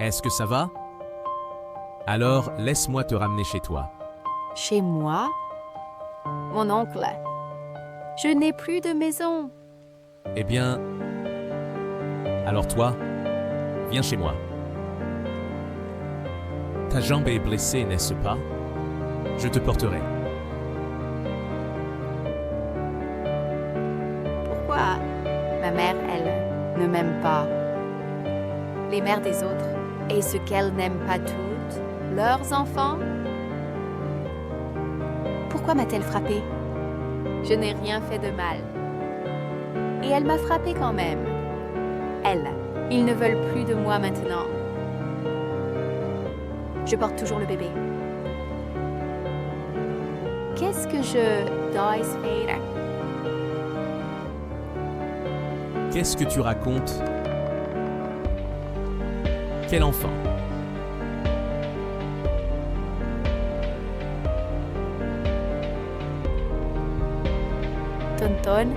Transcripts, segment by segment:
Est-ce que ça va? Alors, laisse-moi te ramener chez toi. Chez moi? Mon oncle, je n'ai plus de maison. Eh bien... Alors toi, viens chez moi. Ta jambe est blessée, n'est-ce pas? Je te porterai. Pourquoi ma mère, elle, ne m'aime pas? Les mères des autres, est-ce qu'elles n'aiment pas toutes leurs enfants? Pourquoi m'a-t-elle frappée? Je n'ai rien fait de mal. Et elle m'a frappée quand même. Elle, ils ne veulent plus de moi maintenant. Je porte toujours le bébé. Qu'est-ce que je dois faire? Qu'est-ce que tu racontes? Quel enfant? Tonton?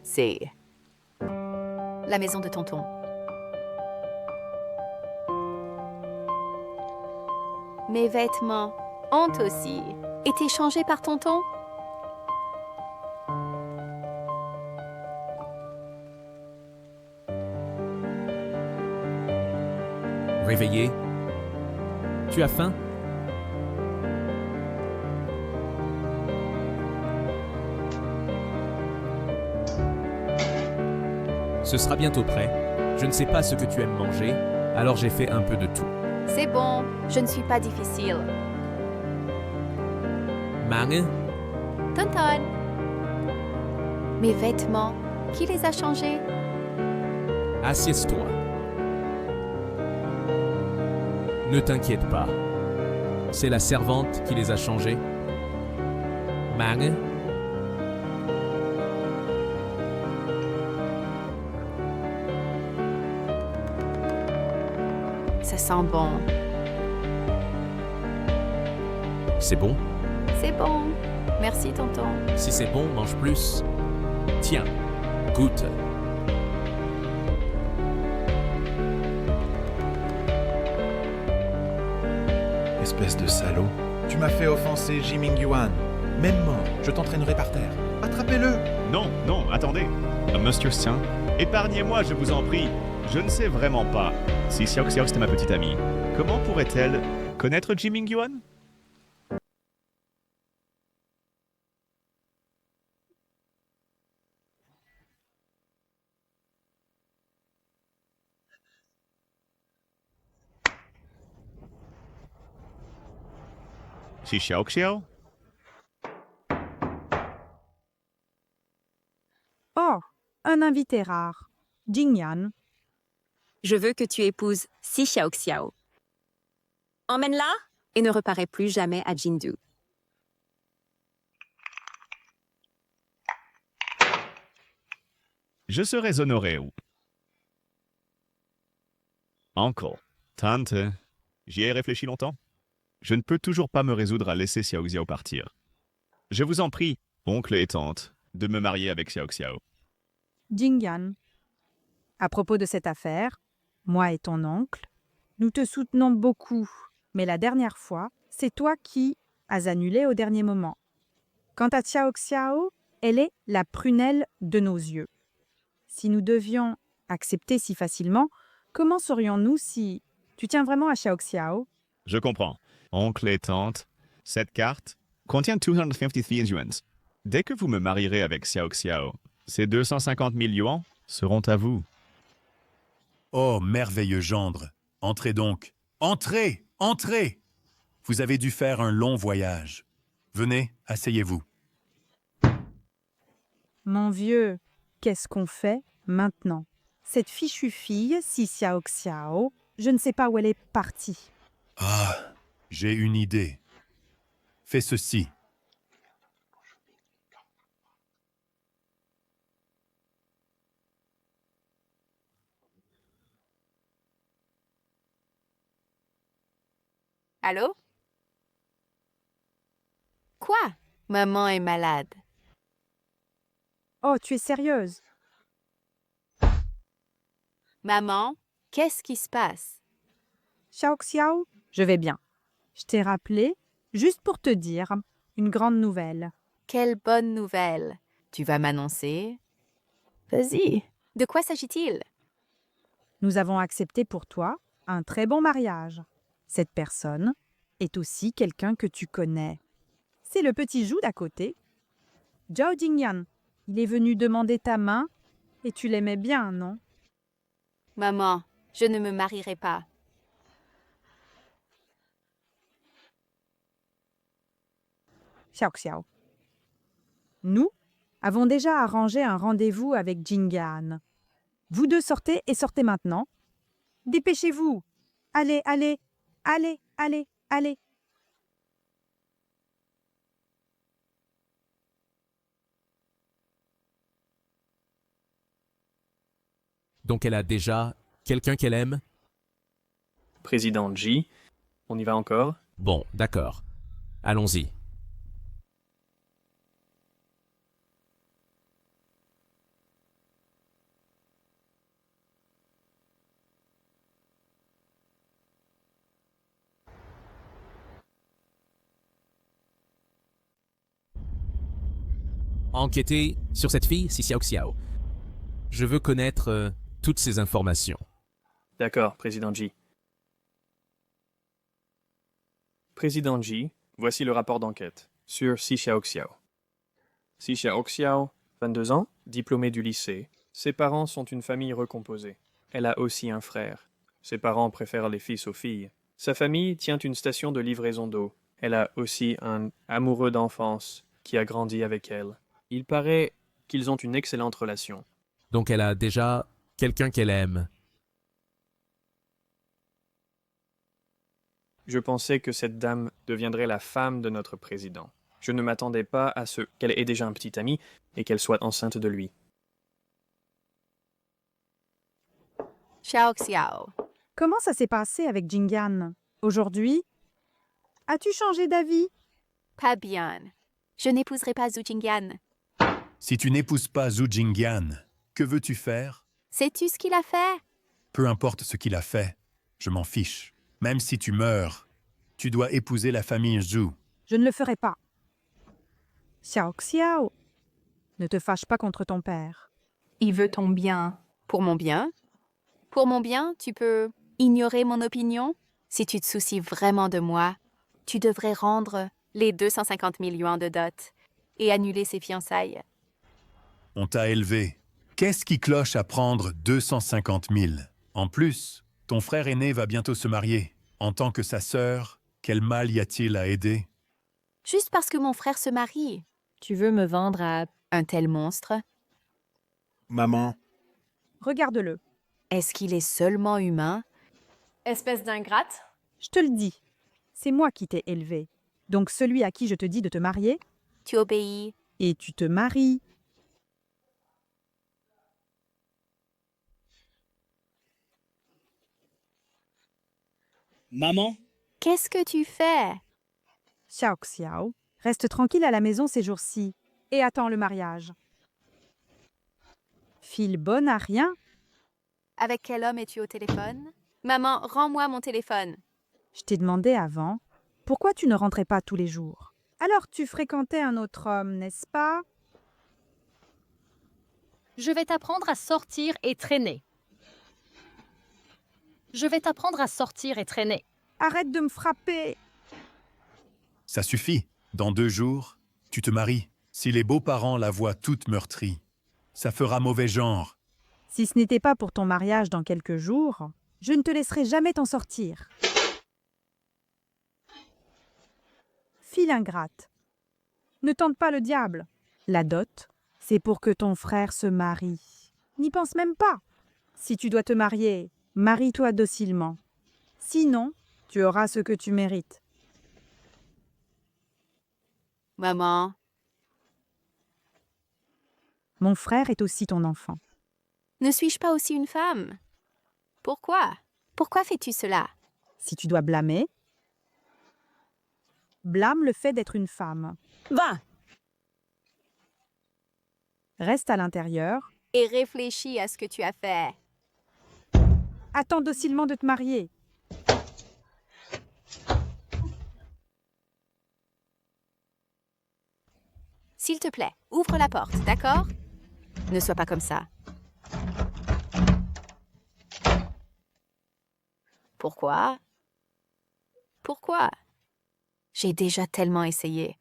C'est la maison de tonton. Mes vêtements ont aussi été changés par tonton. Réveillé? Tu as faim? Ce sera bientôt prêt. Je ne sais pas ce que tu aimes manger, alors j'ai fait un peu de tout. C'est bon, je ne suis pas difficile. Mange? Tonton. Mes vêtements, qui les a changés? Assieds-toi. Ne t'inquiète pas. C'est la servante qui les a changés. Mange? Ça sent bon. C'est bon? C'est bon. Merci, tonton. Si c'est bon, mange plus. Tiens, goûte. Espèce de salaud. Tu m'as fait offenser Jiming Yuan. Même mort, je t'entraînerai par terre. Attrapez-le! Non, non, attendez. Monsieur Xian, épargnez-moi, je vous en prie. Je ne sais vraiment pas si Xiao Xiao c'était ma petite amie. Comment pourrait-elle connaître Jiming Yuan? Si Xiao Xiao? Oh, un invité rare. Jingyan. Je veux que tu épouses Si Xiao Xiao. Emmène-la et ne reparais plus jamais à Jindu. Je serais honoré. Uncle, tante, j'y ai réfléchi longtemps. Je ne peux toujours pas me résoudre à laisser Xiao Xiao partir. Je vous en prie, oncle et tante, de me marier avec Xiao Xiao. Jingyan. À propos de cette affaire, moi et ton oncle, nous te soutenons beaucoup, mais la dernière fois, c'est toi qui as annulé au dernier moment. Quant à Xiao Xiao, elle est la prunelle de nos yeux. Si nous devions accepter si facilement, comment saurions-nous si tu tiens vraiment à Xiao Xiao? Je comprends. Oncle et tante, cette carte contient 250 yuans. Dès que vous me marierez avec Xiao Xiao, ces 250 000 yuans seront à vous. Oh, merveilleux gendre! Entrez donc! Entrez! Entrez! Vous avez dû faire un long voyage. Venez, asseyez-vous. Mon vieux, qu'est-ce qu'on fait maintenant? Cette fichue fille, Si Xiao Xiao, je ne sais pas où elle est partie. Ah, j'ai une idée. Fais ceci. Allô? Quoi? Maman est malade. Oh, tu es sérieuse? Maman, qu'est-ce qui se passe? Xiao Xiao, je vais bien. Je t'ai rappelé juste pour te dire une grande nouvelle. Quelle bonne nouvelle. Tu vas m'annoncer? Vas-y. De quoi s'agit-il? Nous avons accepté pour toi un très bon mariage. Cette personne est aussi quelqu'un que tu connais. C'est le petit Zhu d'à côté. Zhao Jingyan, il est venu demander ta main et tu l'aimais bien, non? Maman, je ne me marierai pas. Xiao Xiao. Nous avons déjà arrangé un rendez-vous avec Jingyan. Vous deux sortez et sortez maintenant. Dépêchez-vous. Allez, allez, allez, allez, allez. Donc elle a déjà quelqu'un qu'elle aime? Président Ji, on y va encore? Bon, d'accord. Allons-y. Enquêtez sur cette fille, si Xiao Xiao. Je veux connaître toutes ces informations. D'accord, Président Ji. Président Ji, voici le rapport d'enquête sur Si Xiaoxiao. Si Xiaoxiao, 22 ans, diplômée du lycée. Ses parents sont une famille recomposée. Elle a aussi un frère. Ses parents préfèrent les fils aux filles. Sa famille tient une station de livraison d'eau. Elle a aussi un amoureux d'enfance qui a grandi avec elle. Il paraît qu'ils ont une excellente relation. Donc elle a déjà quelqu'un qu'elle aime. Je pensais que cette dame deviendrait la femme de notre président. Je ne m'attendais pas à ce qu'elle ait déjà un petit ami et qu'elle soit enceinte de lui. Xiao Xiao. Comment ça s'est passé avec Jingyan? Aujourd'hui, as-tu changé d'avis? Pas bien. Je n'épouserai pas Zhu Jingyan. Si tu n'épouses pas Zhu Jingyan, que veux-tu faire? Sais-tu ce qu'il a fait? Peu importe ce qu'il a fait, je m'en fiche. Même si tu meurs, tu dois épouser la famille Zhu. Je ne le ferai pas. Xiao Xiao, ne te fâche pas contre ton père. Il veut ton bien. Pour mon bien? Pour mon bien, tu peux ignorer mon opinion? Si tu te soucies vraiment de moi, tu devrais rendre les 250 000 yuans de dot et annuler ses fiançailles. On t'a élevé. Qu'est-ce qui cloche à prendre 250 000? En plus, ton frère aîné va bientôt se marier. En tant que sa sœur, quel mal y a-t-il à aider? Juste parce que mon frère se marie. Tu veux me vendre à... Un tel monstre? Maman, Regarde-le. Est-ce qu'il est seulement humain? Espèce d'ingrate? Je te le dis. C'est moi qui t'ai élevé. Donc celui à qui je te dis de te marier, Tu obéis. et tu te maries. Maman, Qu'est-ce que tu fais? Xiao Xiao, reste tranquille à la maison ces jours-ci et attends le mariage. File bonne à rien. Avec quel homme es-tu au téléphone? Maman, rends-moi mon téléphone. Je t'ai demandé avant, pourquoi tu ne rentrais pas tous les jours? Alors tu fréquentais un autre homme, n'est-ce pas? Je vais t'apprendre à sortir et traîner. Je vais t'apprendre à sortir et traîner. Arrête de me frapper. Ça suffit. Dans 2 jours, tu te maries. Si les beaux-parents la voient toute meurtrie, ça fera mauvais genre. Si ce n'était pas pour ton mariage dans quelques jours, je ne te laisserai jamais t'en sortir. Fille ingrate. Ne tente pas le diable. La dot, c'est pour que ton frère se marie. N'y pense même pas. Si tu dois te marier, marie-toi docilement. Sinon, tu auras ce que tu mérites. Maman, Mon frère est aussi ton enfant. ne suis-je pas aussi une femme? Pourquoi? Pourquoi fais-tu cela? Si tu dois blâmer, Blâme le fait d'être une femme. Va! Reste à l'intérieur. Et réfléchis à ce que tu as fait. Attends docilement de te marier. S'il te plaît, ouvre la porte, d'accord? Ne sois pas comme ça. Pourquoi? Pourquoi? J'ai déjà tellement essayé.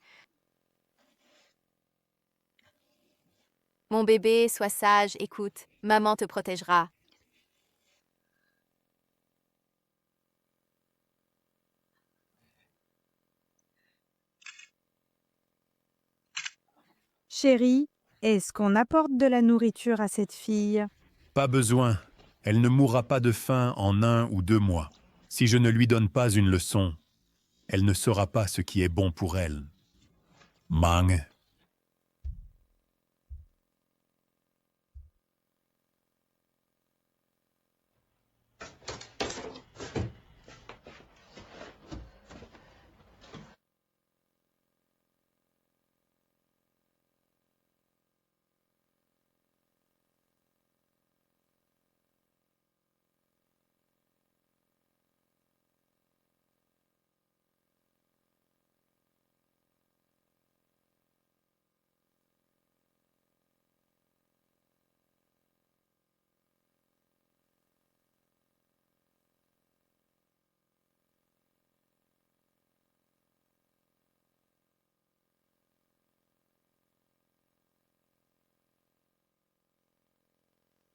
Mon bébé, sois sage, écoute. Maman te protégera. Chérie, est-ce qu'on apporte de la nourriture à cette fille? Pas besoin. Elle ne mourra pas de faim en 1 ou 2 mois. Si je ne lui donne pas une leçon, elle ne saura pas ce qui est bon pour elle. Mang.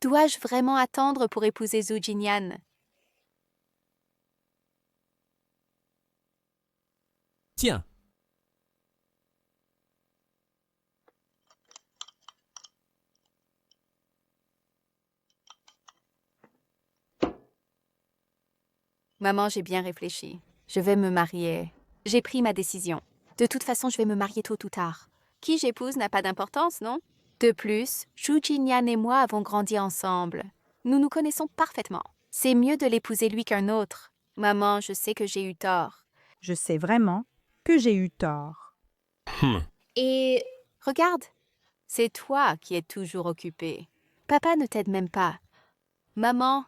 Dois-je vraiment attendre pour épouser Zhu Jinyan? Tiens, Maman, j'ai bien réfléchi. Je vais me marier. J'ai pris ma décision. De toute façon, je vais me marier tôt ou tard. Qui j'épouse n'a pas d'importance, non? De plus, Zhu Jinyan et moi avons grandi ensemble. Nous nous connaissons parfaitement. C'est mieux de l'épouser lui qu'un autre. Maman, je sais que j'ai eu tort. Je sais vraiment que j'ai eu tort. Et regarde, c'est toi qui es toujours occupée. Papa ne t'aide même pas. Maman,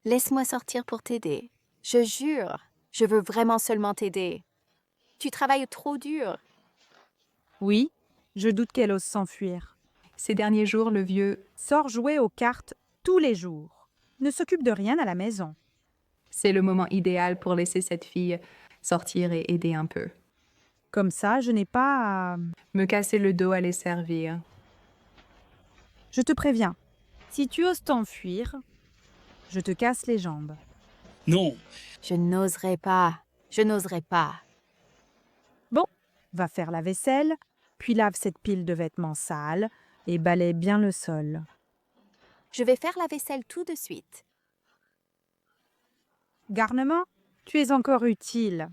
laisse-moi sortir pour t'aider. Je jure, je veux vraiment seulement t'aider. Tu travailles trop dur. Oui, je doute qu'elle ose s'enfuir. Ces derniers jours, le vieux, Sort jouer aux cartes tous les jours. Ne s'occupe de rien à la maison. c'est le moment idéal pour laisser cette fille sortir et aider un peu. Comme ça, je n'ai pas à... Me casser le dos à les servir. Je te préviens, si tu oses t'enfuir, je te casse les jambes. Non, Je n'oserais pas. Je n'oserais pas. Va faire la vaisselle, puis lave cette pile de vêtements sales et balaie bien le sol. Je vais faire la vaisselle tout de suite. Garnement, tu es encore utile.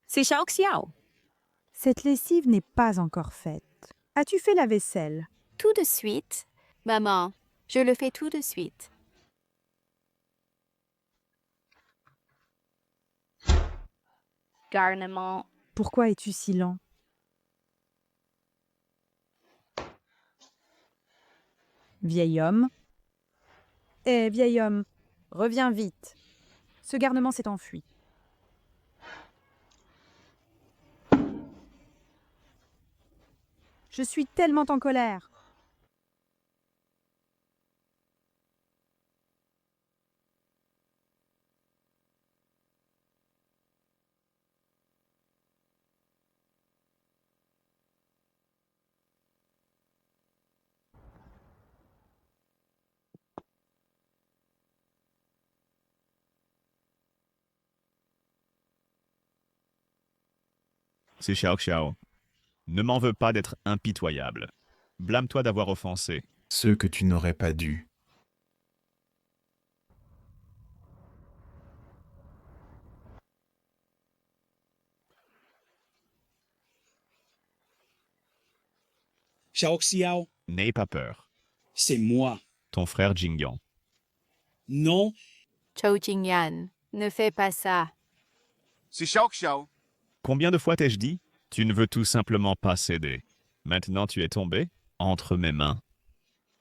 C'est Xiao Xiao. Cette lessive n'est pas encore faite. As-tu fait la vaisselle? Tout de suite. Maman, je le fais tout de suite. Garnement. Pourquoi es-tu si lent? Vieil homme. Eh, vieil homme, reviens vite. Ce garnement s'est enfui. Je suis tellement en colère. C'est Xiao Xiao. Ne m'en veux pas d'être impitoyable. Blâme-toi d'avoir offensé. Ceux que tu n'aurais pas dû. Xiao Xiao, N'aie pas peur. c'est moi. Ton frère Jingyan. Non, Chou Jingyan, ne fais pas ça. C'est Xiao Xiao. Combien de fois t'ai-je dit? Tu ne veux tout simplement pas céder. Maintenant tu es tombé entre mes mains.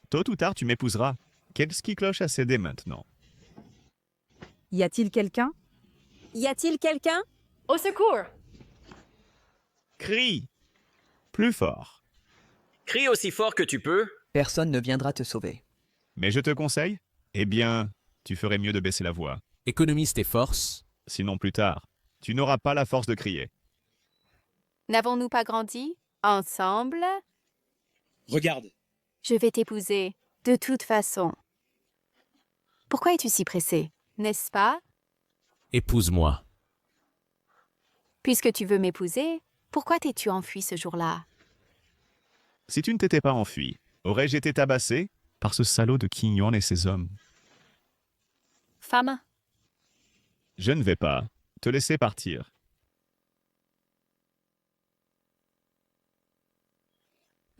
Tôt ou tard tu m'épouseras. Qu'est-ce qui cloche à céder maintenant? Y a-t-il quelqu'un? Y a-t-il quelqu'un? Au secours! Crie! Plus fort. Crie aussi fort que tu peux. Personne ne viendra te sauver. Mais je te conseille, eh bien, tu ferais mieux de baisser la voix. Économise tes forces. Sinon plus tard, tu n'auras pas la force de crier. N'avons-nous pas grandi ensemble? regarde. Je vais t'épouser, de toute façon. Pourquoi es-tu si pressé, n'est-ce pas? Épouse-moi. Puisque tu veux m'épouser, pourquoi t'es-tu enfui ce jour-là? Si tu ne t'étais pas enfui, aurais-je été tabassé par ce salaud de Qing Yuan et ses hommes? Femme, Je ne vais pas te laisser partir.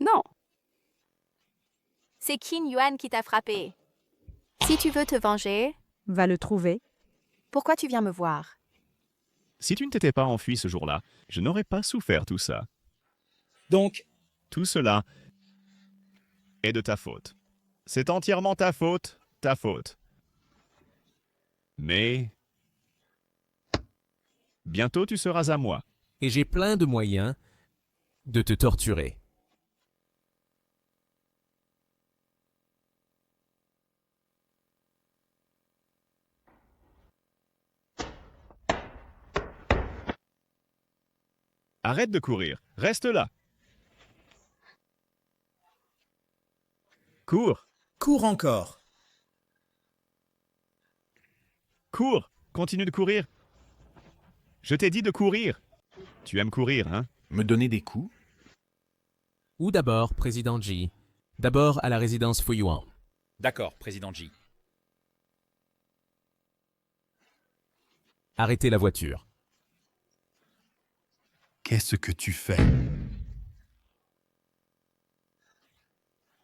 Non. C'est Qin Yuan qui t'a frappé. Si tu veux te venger, Va le trouver. pourquoi tu viens me voir? Si tu ne t'étais pas enfui ce jour-là, je n'aurais pas souffert tout ça. Donc, Tout cela est de ta faute. C'est entièrement ta faute, ta faute. Mais bientôt tu seras à moi. Et j'ai plein de moyens de te torturer. Arrête de courir, reste là. Cours, Cours encore. cours, continue de courir. Je t'ai dit de courir. Tu aimes courir, hein? Me donner des coups? Où d'abord, Président Ji? D'abord à la résidence Fuyuan. D'accord, Président Ji. Arrêtez la voiture. Qu'est-ce que tu fais?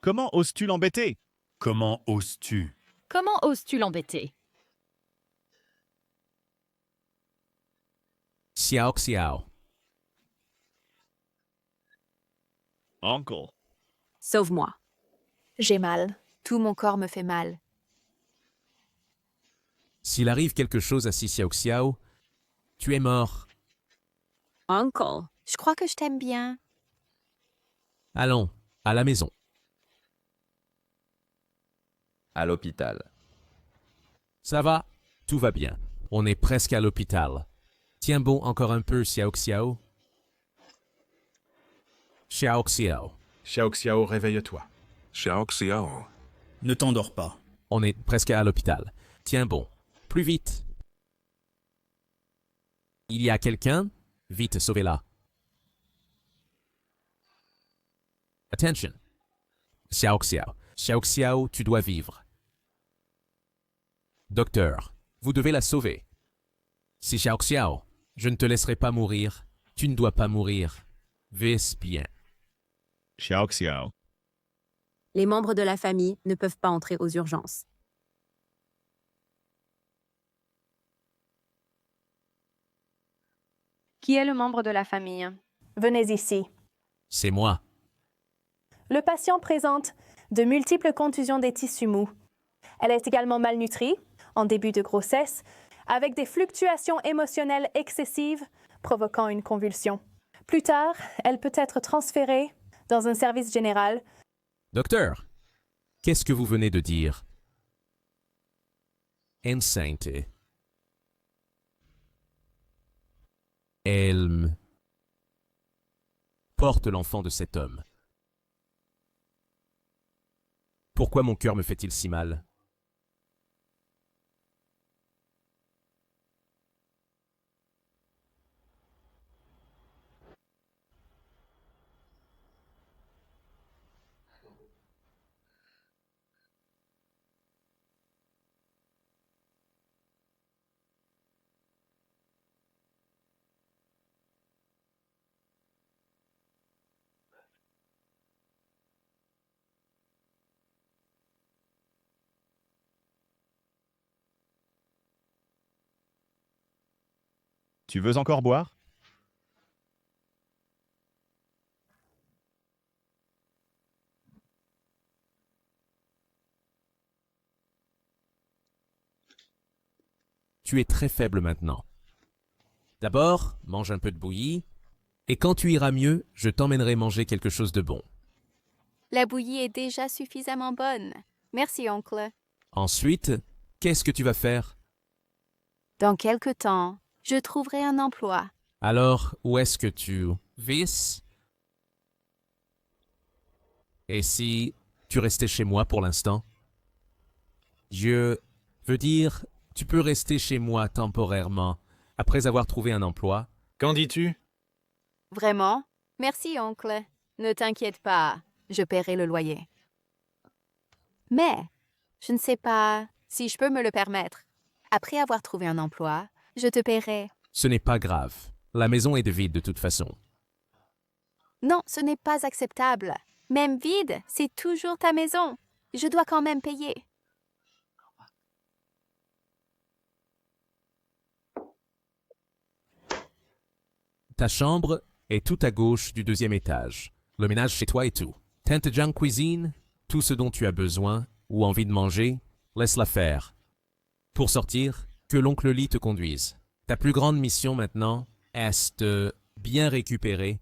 Comment oses-tu l'embêter? Comment oses-tu? comment oses-tu l'embêter? Xiao Xiao. Uncle. Sauve-moi. J'ai mal. Tout mon corps me fait mal. S'il arrive quelque chose à Si Xiao Xiao, tu es mort. Uncle. Je crois que je t'aime bien. Allons, à la maison. À l'hôpital. Ça va? Tout va bien. On est presque à l'hôpital. Tiens bon encore un peu, Xiao Xiao. Xiao Xiao. Xiao Xiao, réveille-toi. Xiao Xiao. Ne t'endors pas. On est presque à l'hôpital. Tiens bon. Plus vite. Il y a quelqu'un? Vite, sauvez-la. Attention. Xiao Xiao. Xiao Xiao, tu dois vivre. Docteur, vous devez la sauver. Si Xiao Xiao, je ne te laisserai pas mourir. Tu ne dois pas mourir. Vis bien. Xiao Xiao. Les membres de la famille ne peuvent pas entrer aux urgences. Qui est le membre de la famille? Venez ici. C'est moi. Le patient présente de multiples contusions des tissus mous. Elle est également malnutrie, en début de grossesse, avec des fluctuations émotionnelles excessives provoquant une convulsion. Plus tard, elle peut être transférée dans un service général. Docteur, qu'est-ce que vous venez de dire? Enceinte. Elle porte l'enfant de cet homme. Pourquoi mon cœur me fait-il si mal? Tu veux encore boire? Tu es très faible maintenant. D'abord, mange un peu de bouillie, et quand tu iras mieux, je t'emmènerai manger quelque chose de bon. La bouillie est déjà suffisamment bonne. Merci, oncle. Ensuite, qu'est-ce que tu vas faire? Dans quelque temps, je trouverai un emploi. Alors, où est-ce que tu vis? Et si tu restais chez moi pour l'instant? Je veux dire, tu peux rester chez moi temporairement, après avoir trouvé un emploi. Qu'en dis-tu? Vraiment? Merci, oncle. Ne t'inquiète pas, je paierai le loyer. Mais, je ne sais pas si je peux me le permettre. Après avoir trouvé un emploi, je te paierai. Ce n'est pas grave. La maison est vide de toute façon. Non, ce n'est pas acceptable. Même vide, c'est toujours ta maison. Je dois quand même payer. Ta chambre est tout à gauche du deuxième étage. Le ménage chez toi et tout. Tente Junk Cuisine, tout ce dont tu as besoin ou envie de manger, laisse-la faire. Pour sortir, que l'oncle Lee te conduise. Ta plus grande mission maintenant est de bien récupérer.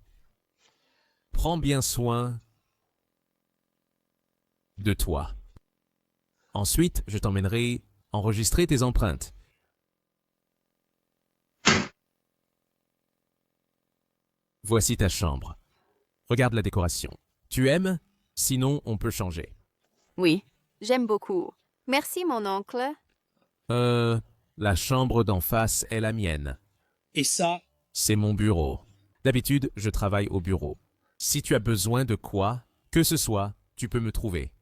Prends bien soin de toi. Ensuite, je t'emmènerai enregistrer tes empreintes. Voici ta chambre. Regarde la décoration. Tu aimes? Sinon, on peut changer. Oui, j'aime beaucoup. Merci, mon oncle. La chambre d'en face est la mienne. Et ça? C'est mon bureau. D'habitude, je travaille au bureau. Si tu as besoin de quoi, que ce soit, tu peux me trouver.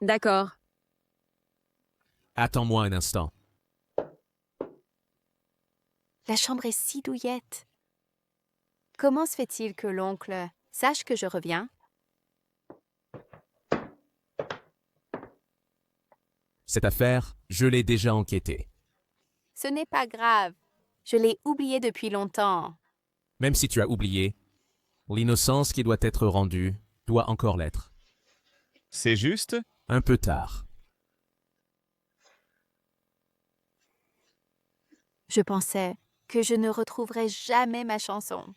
D'accord. Attends-moi un instant. La chambre est si douillette. Comment se fait-il que l'oncle sache que je reviens? Cette affaire, je l'ai déjà enquêtée. Ce n'est pas grave. Je l'ai oublié depuis longtemps. Même si tu as oublié, l'innocence qui doit être rendue doit encore l'être. C'est juste? Un peu tard. Je pensais que je ne retrouverais jamais ma chanson.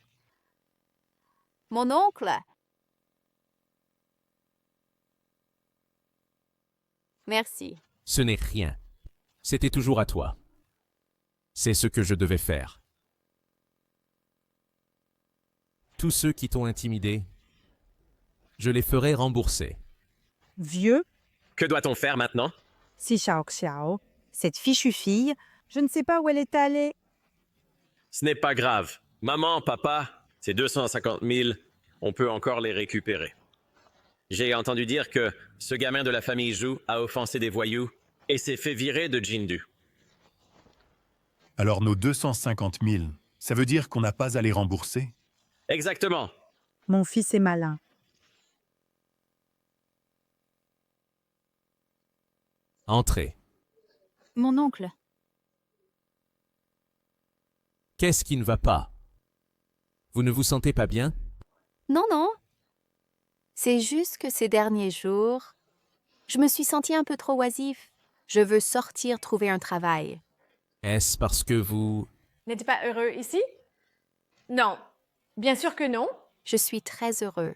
Mon oncle! Merci. Ce n'est rien. C'était toujours à toi. C'est ce que je devais faire. Tous ceux qui t'ont intimidé, je les ferai rembourser. Vieux, Que doit-on faire maintenant? si Xiao Xiao, cette fichue fille, je ne sais pas où elle est allée. Ce n'est pas grave. Maman, papa, ces 250 000, on peut encore les récupérer. J'ai entendu dire que ce gamin de la famille Zhu a offensé des voyous et s'est fait virer de Jindu. Alors nos 250 000, ça veut dire qu'on n'a pas à les rembourser? Exactement. Mon fils est malin. Entrez. Mon oncle. Qu'est-ce qui ne va pas? Vous ne vous sentez pas bien? Non, non. C'est juste que ces derniers jours, je me suis sentie un peu trop oisif. Je veux sortir trouver un travail. Est-ce parce que vous... N'êtes pas heureux ici? Non. Bien sûr que non. Je suis très heureux.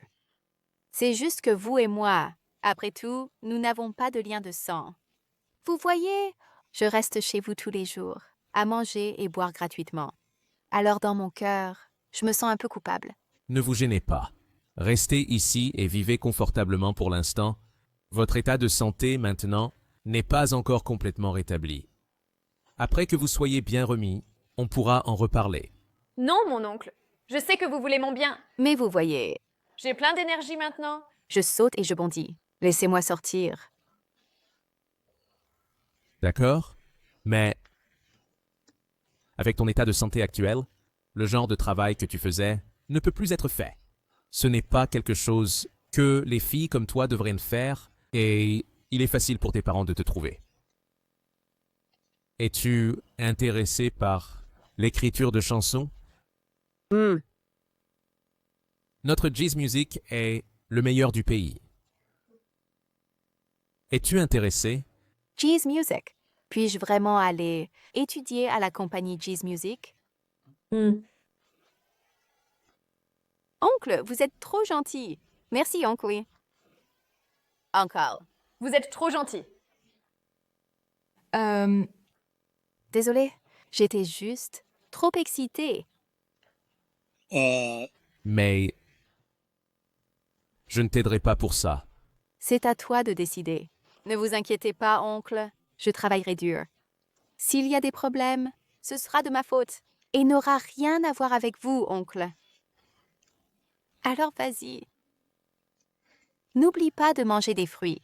C'est juste que vous et moi, après tout, nous n'avons pas de lien de sang. Vous voyez, je reste chez vous tous les jours, à manger et boire gratuitement. Alors dans mon cœur, je me sens un peu coupable. Ne vous gênez pas. Restez ici et vivez confortablement pour l'instant. Votre état de santé, maintenant, n'est pas encore complètement rétabli. Après que vous soyez bien remis, on pourra en reparler. Non, mon oncle. Je sais que vous voulez mon bien. Mais vous voyez, J'ai plein d'énergie maintenant. je saute et je bondis. Laissez-moi sortir. D'accord? Mais avec ton état de santé actuel, le genre de travail que tu faisais ne peut plus être fait. Ce n'est pas quelque chose que les filles comme toi devraient faire et il est facile pour tes parents de te trouver. Es-tu intéressé par L'écriture de chansons. Notre jazz music est le meilleur du pays. Es-tu intéressé? Jazz Music. Puis-je vraiment aller étudier à la compagnie Jazz Music? Oncle, vous êtes trop gentil. Merci, oncle. Encore. Vous êtes trop gentil. Désolée, j'étais juste trop excitée. Mais je ne t'aiderai pas pour ça. C'est à toi de décider. Ne vous inquiétez pas, oncle. Je travaillerai dur. S'il y a des problèmes, ce sera de ma faute et n'aura rien à voir avec vous, oncle. Alors vas-y. N'oublie pas de manger des fruits.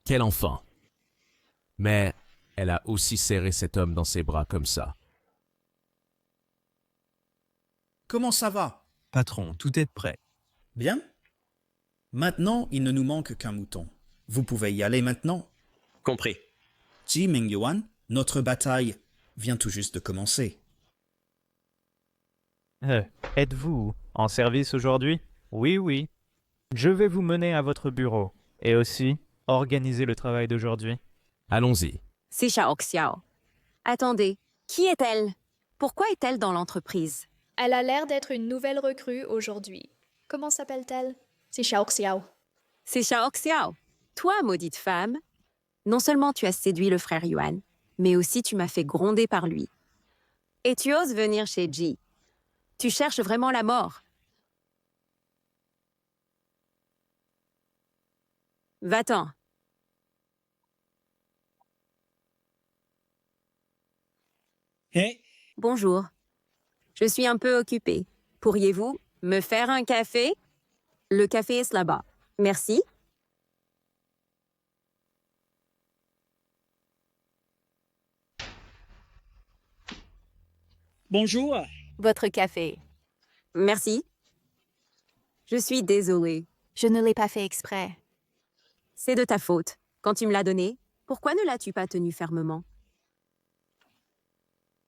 Quel enfant! Mais elle a aussi serré cet homme dans ses bras comme ça. Comment ça va? Patron, tout est prêt. Bien? Maintenant, il ne nous manque qu'un mouton. Vous pouvez y aller maintenant. Compris. Ji Mingyuan, notre bataille vient tout juste de commencer. Êtes-vous en service aujourd'hui? Oui, oui. Je vais vous mener à votre bureau et aussi organiser le travail d'aujourd'hui. Allons-y. C'est Xiao Xiao. Attendez, qui est-elle? Pourquoi est-elle dans l'entreprise? Elle a l'air d'être une nouvelle recrue aujourd'hui. Comment s'appelle-t-elle? C'est Xiao Xiao. C'est Xiao Xiao. Toi, maudite femme, non seulement tu as séduit le frère Yuan, mais aussi tu m'as fait gronder par lui. Et tu oses venir chez Ji. Tu cherches vraiment la mort. Va-t'en. Hé, Bonjour. Je suis un peu occupée. Pourriez-vous me faire un café? Le café est là-bas. Merci. bonjour. Votre café. Merci. Je suis désolée. Je ne l'ai pas fait exprès. C'est de ta faute. Quand tu me l'as donné, pourquoi ne l'as-tu pas tenu fermement?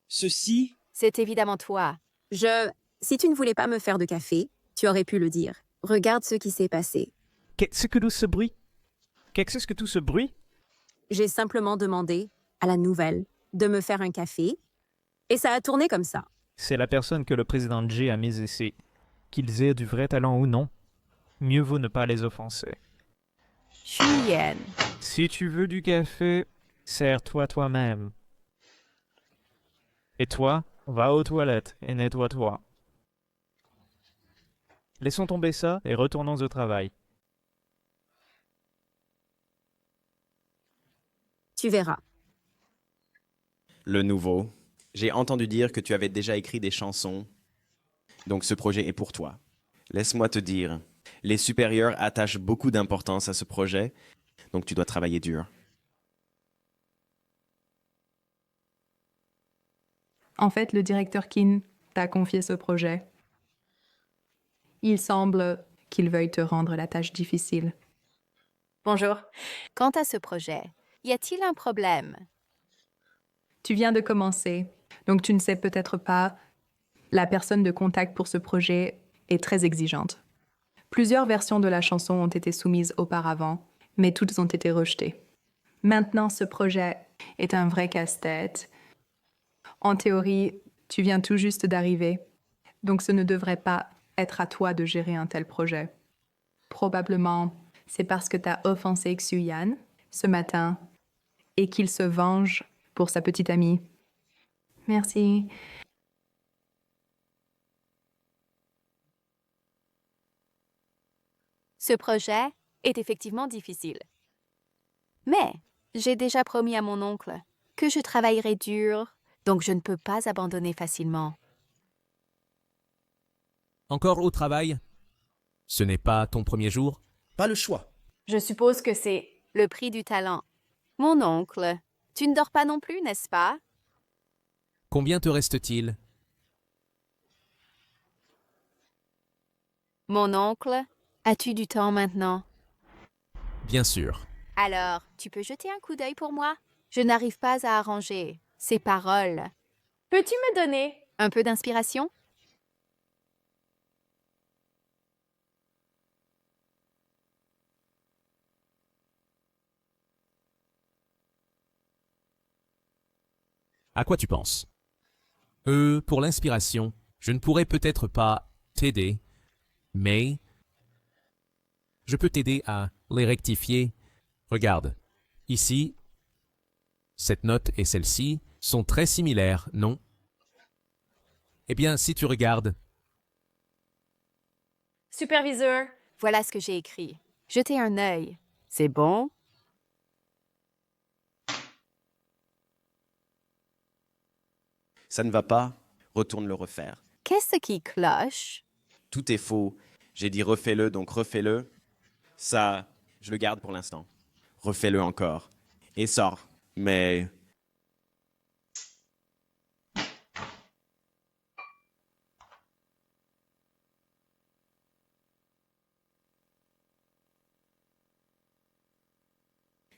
Ceci, C'est évidemment toi. Si tu ne voulais pas me faire de café, tu aurais pu le dire. Regarde ce qui s'est passé. Qu'est-ce que tout ce bruit? Qu'est-ce que tout ce bruit? J'ai simplement demandé à la nouvelle de me faire un café et ça a tourné comme ça. C'est la personne que le président Jay a mise ici. Qu'ils aient du vrai talent ou non, mieux vaut ne pas les offenser. Julien. Si tu veux du café, sers-toi toi-même. Et toi, va aux toilettes et nettoie-toi. Laissons tomber ça et retournons au travail. Tu verras. Le nouveau. J'ai entendu dire que tu avais déjà écrit des chansons. Donc ce projet est pour toi. Laisse-moi te dire, les supérieurs attachent beaucoup d'importance à ce projet, donc tu dois travailler dur. En fait, le directeur Qin t'a confié ce projet. Il semble qu'il veuille te rendre la tâche difficile. Bonjour. Quant à ce projet, y a-t-il un problème? Tu viens de commencer, donc tu ne sais peut-être pas, la personne de contact pour ce projet est très exigeante. Plusieurs versions de la chanson ont été soumises auparavant, mais toutes ont été rejetées. Maintenant, ce projet est un vrai casse-tête. En théorie, tu viens tout juste d'arriver, donc ce ne devrait pas être à toi de gérer un tel projet. Probablement, c'est parce que tu as offensé Xuyan ce matin et qu'il se venge pour sa petite amie. Merci. Ce projet est effectivement difficile. Mais j'ai déjà promis à mon oncle que je travaillerai dur, donc je ne peux pas abandonner facilement. Encore au travail? Ce n'est pas ton premier jour? Pas le choix. Je suppose que c'est... Le prix du talent. Mon oncle, tu ne dors pas non plus, n'est-ce pas? Combien te reste-t-il? Mon oncle, as-tu du temps maintenant? Bien sûr. Alors, tu peux jeter un coup d'œil pour moi? Je n'arrive pas à arranger Ces paroles. Peux-tu me donner Un peu d'inspiration? À quoi tu penses? Pour l'inspiration, je ne pourrais peut-être pas t'aider, mais je peux t'aider à les rectifier. Regarde, ici, cette note et celle-ci sont très similaires, non? Eh bien, si tu regardes, Superviseur, Voilà ce que j'ai écrit. Jetez un œil. C'est bon? Ça ne va pas, retourne le refaire. Qu'est-ce qui cloche? Tout est faux. J'ai dit refais-le, donc refais-le. Ça, je le garde pour l'instant. Refais-le encore. Et sors. Mais...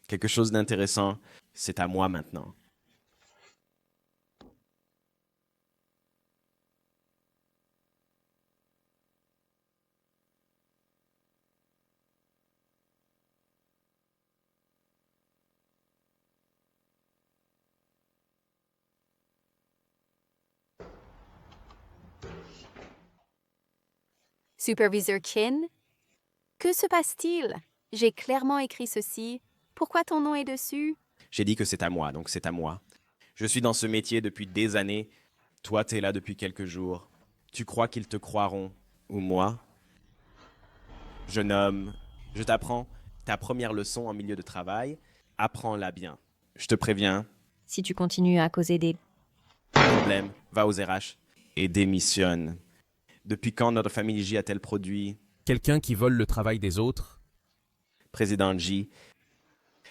quelque chose d'intéressant, c'est à moi maintenant. Superviseur Chin? Que se passe-t-il? J'ai clairement écrit ceci. Pourquoi ton nom est dessus? J'ai dit que c'est à moi, donc c'est à moi. Je suis dans ce métier depuis des années. Toi, t'es là depuis quelques jours. Tu crois qu'ils te croiront? Ou moi? Jeune homme, je t'apprends ta première leçon en milieu de travail. Apprends-la bien. Je te préviens. Si tu continues à causer des... Problème, va aux RH et démissionne. Depuis quand notre famille J a-t-elle produit? quelqu'un qui vole le travail des autres? Président J,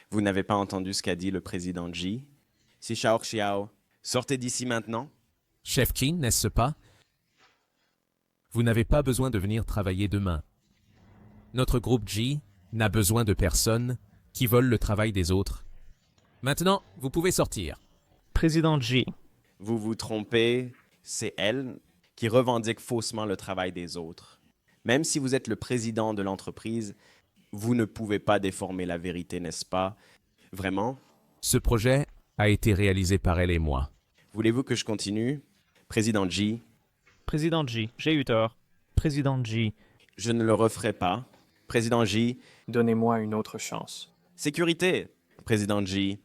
vous n'avez pas entendu ce qu'a dit le président J? Si Xiao Xiao, sortez d'ici maintenant. Chef Qin, n'est-ce pas? Vous n'avez pas besoin de venir travailler demain. Notre groupe J n'a besoin de personnes qui volent le travail des autres. Maintenant, vous pouvez sortir. Président J. Vous vous trompez, c'est elle qui revendique faussement le travail des autres. Même si vous êtes le président de l'entreprise, vous ne pouvez pas déformer la vérité, n'est-ce pas? Vraiment? Ce projet a été réalisé par elle et moi. Voulez-vous que je continue? Président J. Président J, j'ai eu tort. Président J. Je ne le referai pas. Président J. Donnez-moi une autre chance. Sécurité. Président J.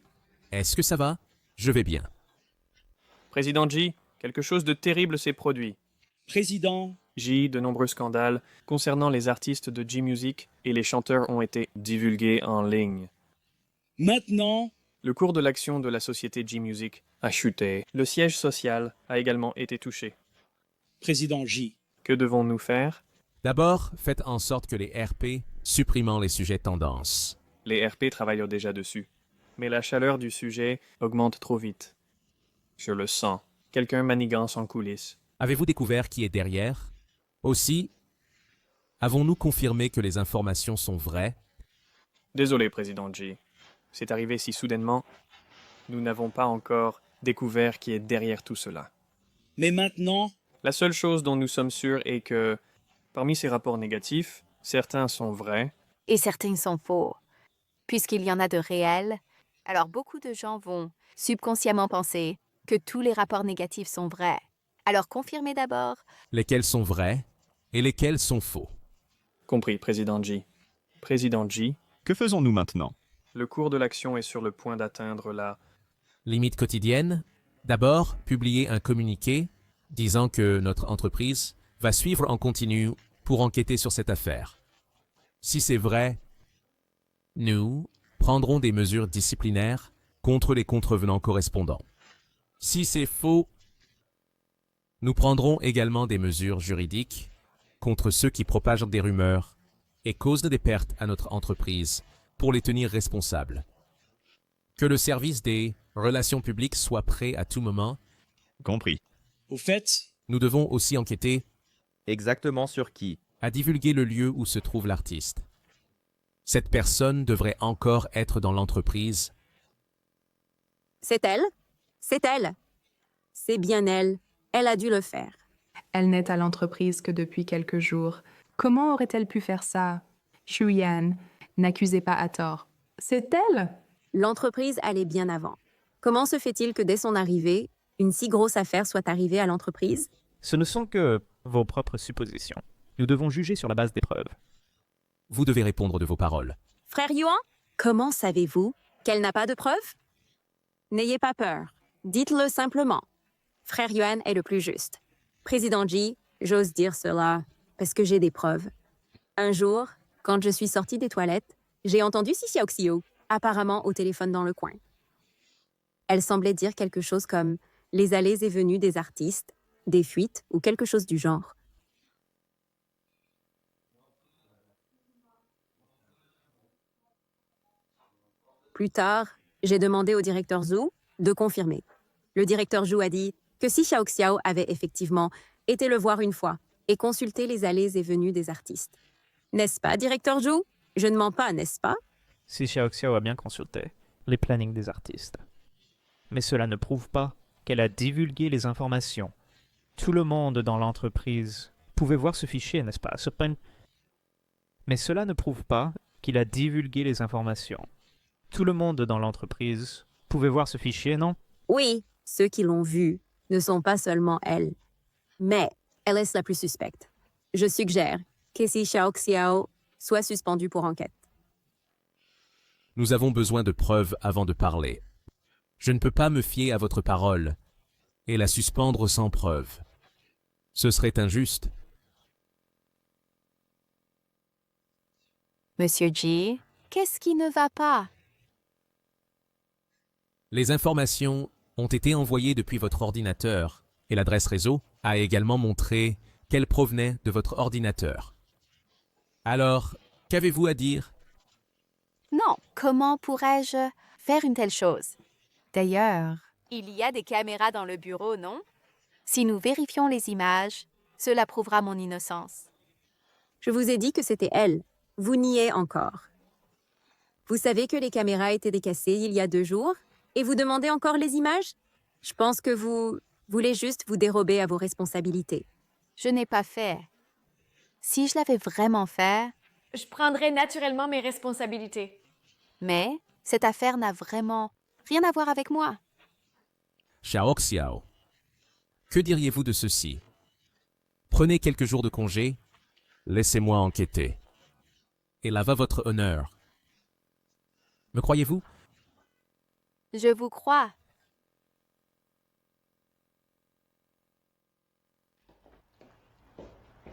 Est-ce que ça va? Je vais bien. Président J, quelque chose de terrible s'est produit. Président. J, de nombreux scandales concernant les artistes de J-Music et les chanteurs ont été divulgués en ligne. Maintenant. Le cours de l'action de la société J-Music a chuté. Le siège social a également été touché. Président J. Que devons-nous faire? D'abord, faites en sorte que les RP supprimant les sujets tendances. Les RP travaillent déjà dessus. Mais la chaleur du sujet augmente trop vite. Je le sens. Quelqu'un manigance en coulisses. Avez-vous découvert qui est derrière? Aussi, avons-nous confirmé que les informations sont vraies? Désolé, Président J. C'est arrivé si soudainement. Nous n'avons pas encore découvert qui est derrière tout cela. Mais maintenant. La seule chose dont nous sommes sûrs est que, parmi ces rapports négatifs, certains sont vrais. Et certains sont faux. Puisqu'il y en a de réels, alors beaucoup de gens vont subconsciemment penser que tous les rapports négatifs sont vrais. Alors confirmez d'abord. Lesquels sont vrais et lesquels sont faux. Compris, Président J. Président J. Que faisons-nous maintenant? Le cours de l'action est sur le point d'atteindre la... Limite quotidienne. D'abord, publier un communiqué disant que notre entreprise va suivre en continu pour enquêter sur cette affaire. Si c'est vrai, nous prendrons des mesures disciplinaires contre les contrevenants correspondants. Si c'est faux, nous prendrons également des mesures juridiques contre ceux qui propagent des rumeurs et causent des pertes à notre entreprise pour les tenir responsables. Que le service des relations publiques soit prêt à tout moment. Compris. Au fait. Nous devons aussi enquêter. Exactement sur qui? À divulguer le lieu où se trouve l'artiste. Cette personne devrait encore être dans l'entreprise. C'est elle? C'est elle. C'est bien elle. Elle a dû le faire. Elle n'est à l'entreprise que depuis quelques jours. Comment aurait-elle pu faire ça? Shuyan, n'accusez pas à tort. C'est elle? L'entreprise allait bien avant. Comment se fait-il que dès son arrivée, une si grosse affaire soit arrivée à l'entreprise? Ce ne sont que vos propres suppositions. Nous devons juger sur la base des preuves. Vous devez répondre de vos paroles. Frère Yuan, comment savez-vous qu'elle n'a pas de preuves? N'ayez pas peur. Dites-le simplement. Frère Yuan est le plus juste. Président Ji, j'ose dire cela parce que j'ai des preuves. Un jour, quand je suis sortie des toilettes, j'ai entendu Si Xiaoxiao, apparemment au téléphone dans le coin. Elle semblait dire quelque chose comme les allées et venues des artistes, des fuites ou quelque chose du genre. Plus tard, j'ai demandé au directeur Zhu de confirmer. Le directeur Zhu a dit que Si Xiaoxiao avait effectivement été le voir une fois et consulté les allées et venues des artistes. N'est-ce pas, directeur Zhu? Je ne mens pas, n'est-ce pas? Si Xiaoxiao a bien consulté les plannings des artistes. Mais cela ne prouve pas qu'elle a divulgué les informations. Tout le monde dans l'entreprise pouvait voir ce fichier, n'est-ce pas? Mais cela ne prouve pas qu'il a divulgué les informations. Tout le monde dans l'entreprise pouvait voir ce fichier, non? Oui, ceux qui l'ont vu ne sont pas seulement elle. Mais elle est la plus suspecte. Je suggère que Si Xiaoxiao soit suspendu pour enquête. Nous avons besoin de preuves avant de parler. Je ne peux pas me fier à votre parole et la suspendre sans preuve. Ce serait injuste. Monsieur Ji, qu'est-ce qui ne va pas? Les informations ont été envoyées depuis votre ordinateur et l'adresse réseau a également montré qu'elles provenaient de votre ordinateur. Alors, qu'avez-vous à dire? Non, comment pourrais-je faire une telle chose? D'ailleurs, il y a des caméras dans le bureau, non? Si nous vérifions les images, cela prouvera mon innocence. Je vous ai dit que c'était elle. Vous niez encore. Vous savez que les caméras étaient décaissées il y a 2 jours et vous demandez encore les images? Je pense que vous voulez juste vous dérober à vos responsabilités. Je n'ai pas fait. Si je l'avais vraiment fait... Je prendrais naturellement mes responsabilités. Mais cette affaire n'a vraiment rien à voir avec moi. Xiaoxiao, que diriez-vous de ceci? Prenez quelques jours de congé, laissez-moi enquêter. Et là va votre honneur. Me croyez-vous? Je vous crois.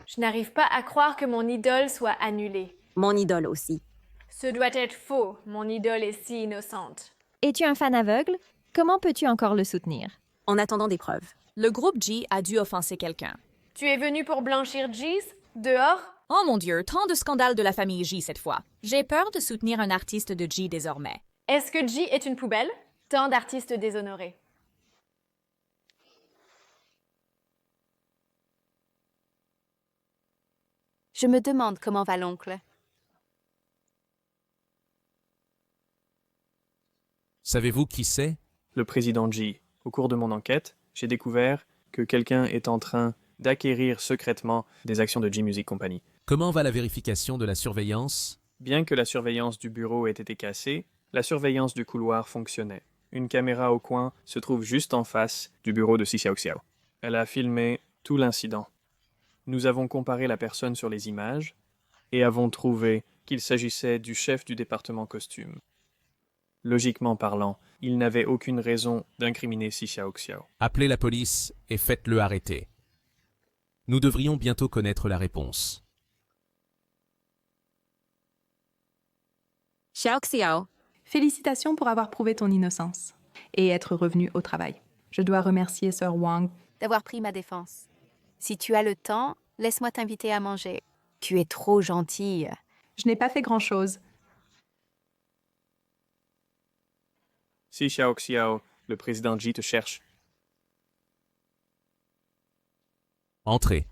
Je n'arrive pas à croire que mon idole soit annulée. Mon idole aussi. Ce doit être faux. Mon idole est si innocente. Es-tu un fan aveugle? Comment peux-tu encore le soutenir? En attendant des preuves. Le groupe Ji a dû offenser quelqu'un. Tu es venu pour blanchir Ji's? Dehors? Oh mon Dieu, tant de scandales de la famille Ji cette fois. J'ai peur de soutenir un artiste de Ji désormais. Est-ce que Ji est une poubelle? Tant d'artistes déshonorés. Je me demande comment va l'oncle. Savez-vous qui c'est? Le président Ji. Au cours de mon enquête, j'ai découvert que quelqu'un est en train d'acquérir secrètement des actions de Ji Music Company. Comment va la vérification de la surveillance? Bien que la surveillance du bureau ait été cassée, la surveillance du couloir fonctionnait. Une caméra au coin se trouve juste en face du bureau de Si Xiaoxiao. Elle a filmé tout l'incident. Nous avons comparé la personne sur les images et avons trouvé qu'il s'agissait du chef du département costume. Logiquement parlant, il n'avait aucune raison d'incriminer Si Xiaoxiao. Appelez la police et faites-le arrêter. Nous devrions bientôt connaître la réponse. Xiaoxiao. Félicitations pour avoir prouvé ton innocence et être revenu au travail. Je dois remercier Sir Wang d'avoir pris ma défense. Si tu as le temps, laisse-moi t'inviter à manger. Tu es trop gentille. Je n'ai pas fait grand-chose. Si Xiaoxiao, le président Ji te cherche. Entrez.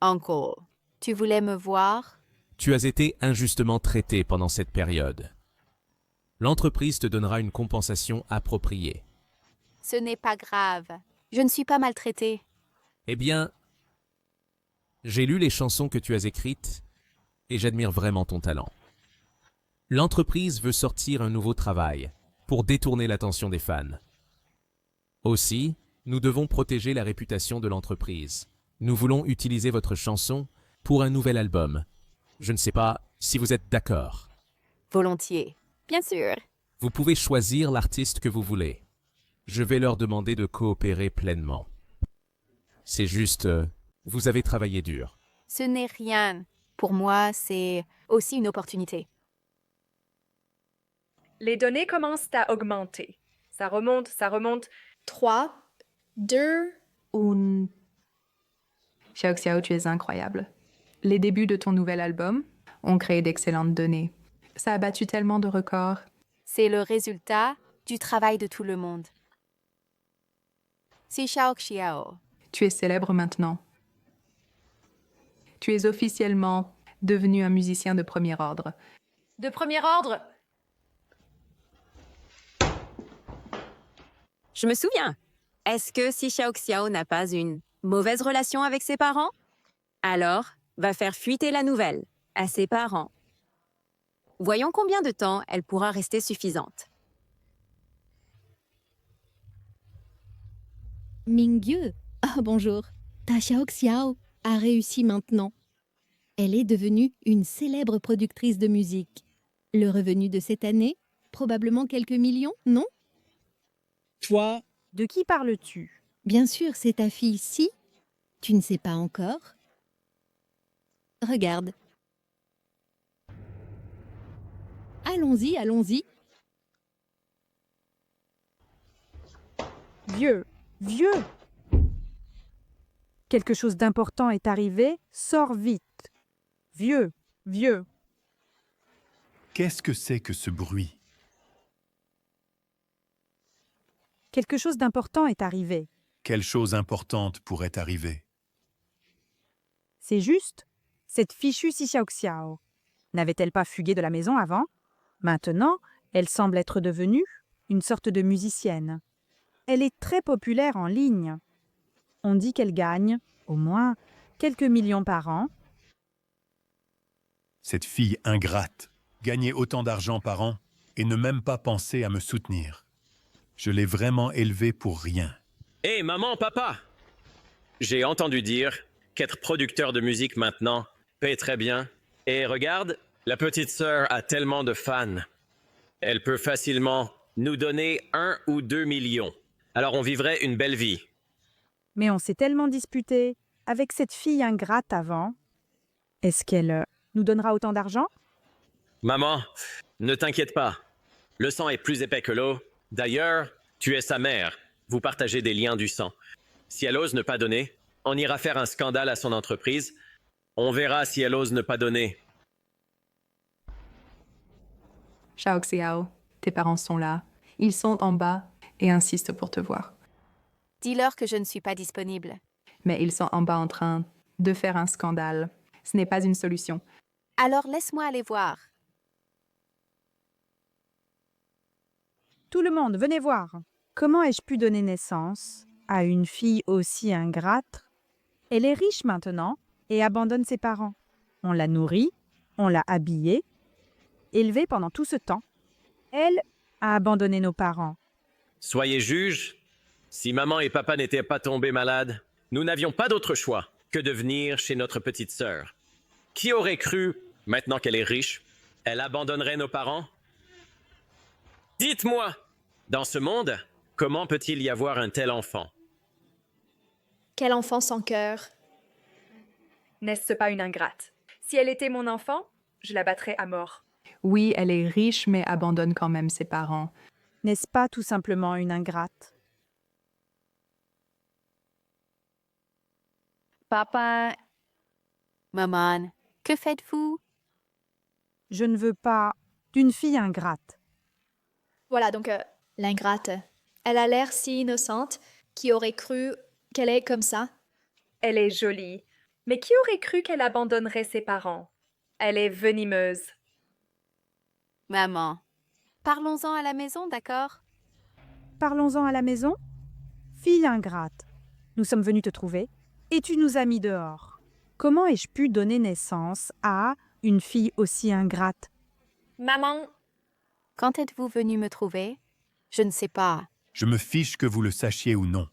Uncle, tu voulais me voir? Tu as été injustement traité pendant cette période. L'entreprise te donnera une compensation appropriée. Ce n'est pas grave. Je ne suis pas maltraitée. Eh bien, j'ai lu les chansons que tu as écrites et j'admire vraiment ton talent. L'entreprise veut sortir un nouveau travail pour détourner l'attention des fans. Aussi, nous devons protéger la réputation de l'entreprise. Nous voulons utiliser votre chanson pour un nouvel album. Je ne sais pas si vous êtes d'accord. Volontiers. Bien sûr. Vous pouvez choisir l'artiste que vous voulez. Je vais leur demander de coopérer pleinement. C'est juste, vous avez travaillé dur. Ce n'est rien. Pour moi, c'est aussi une opportunité. Les données commencent à augmenter. Ça remonte. 3, 2, 1. Xiao Xiao, tu es incroyable. Les débuts de ton nouvel album ont créé d'excellentes données. Ça a battu tellement de records. C'est le résultat du travail de tout le monde. Si Xiao Xiao. Tu es célèbre maintenant. Tu es officiellement devenu un musicien de premier ordre. De premier ordre? Je me souviens. Est-ce que si Xiao Xiao n'a pas une mauvaise relation avec ses parents? Alors, va faire fuiter la nouvelle à ses parents. Voyons combien de temps elle pourra rester suffisante. Mingyu, bonjour. Ta Xiao Xiao a réussi maintenant. Elle est devenue une célèbre productrice de musique. Le revenu de cette année, probablement quelques millions, non? Toi, De qui parles-tu? Bien sûr, c'est ta fille Si. Tu ne sais pas encore? Regarde. Allons-y, allons-y. Vieux, vieux. Quelque chose d'important est arrivé, sors vite. Vieux, vieux. Qu'est-ce que c'est que ce bruit? Quelque chose d'important est arrivé. Quelle chose importante pourrait arriver? C'est juste, cette fichue Si Xiao Xiao. N'avait-elle pas fugué de la maison avant? Maintenant, elle semble être devenue une sorte de musicienne. Elle est très populaire en ligne. On dit qu'elle gagne, au moins, quelques millions par an. Cette fille ingrate, gagner autant d'argent par an et ne même pas penser à me soutenir. Je l'ai vraiment élevée pour rien. Hé, maman, papa! J'ai entendu dire qu'être producteur de musique maintenant paye très bien. Et regarde, la petite sœur a tellement de fans. Elle peut facilement nous donner 1 ou 2 millions. Alors on vivrait une belle vie. Mais on s'est tellement disputé avec cette fille ingrate avant. Est-ce qu'elle nous donnera autant d'argent? Maman, ne t'inquiète pas. Le sang est plus épais que l'eau. D'ailleurs, tu es sa mère. Vous partagez des liens du sang. Si elle ose ne pas donner, on ira faire un scandale à son entreprise. On verra si elle ose ne pas donner. Xiao Xiao, tes parents sont là. Ils sont en bas et insistent pour te voir. Dis-leur que je ne suis pas disponible. Mais ils sont en bas en train de faire un scandale. Ce n'est pas une solution. Alors laisse-moi aller voir. Tout le monde, venez voir. Comment ai-je pu donner naissance à une fille aussi ingrate? Elle est riche maintenant et abandonne ses parents. On l'a nourrie, on l'a habillée, élevée pendant tout ce temps. Elle a abandonné nos parents. Soyez juges. Si maman et papa n'étaient pas tombés malades, nous n'avions pas d'autre choix que de venir chez notre petite sœur. Qui aurait cru, maintenant qu'elle est riche, elle abandonnerait nos parents? Dites-moi, dans ce monde, comment peut-il y avoir un tel enfant? Quel enfant sans cœur. N'est-ce pas une ingrate? Si elle était mon enfant, je la battrais à mort. Oui, elle est riche, mais abandonne quand même ses parents. N'est-ce pas tout simplement une ingrate? Papa, maman, que faites-vous? Je ne veux pas d'une fille ingrate. Voilà donc l'ingrate. Elle a l'air si innocente. Qui aurait cru qu'elle est comme ça? Elle est jolie. Mais qui aurait cru qu'elle abandonnerait ses parents? Elle est venimeuse. Maman, Parlons-en à la maison, d'accord? Parlons-en à la maison. Fille ingrate, nous sommes venus te trouver et tu nous as mis dehors. Comment ai-je pu donner naissance à une fille aussi ingrate? Maman, Quand êtes-vous venu me trouver? Je ne sais pas. Je me fiche que vous le sachiez ou non.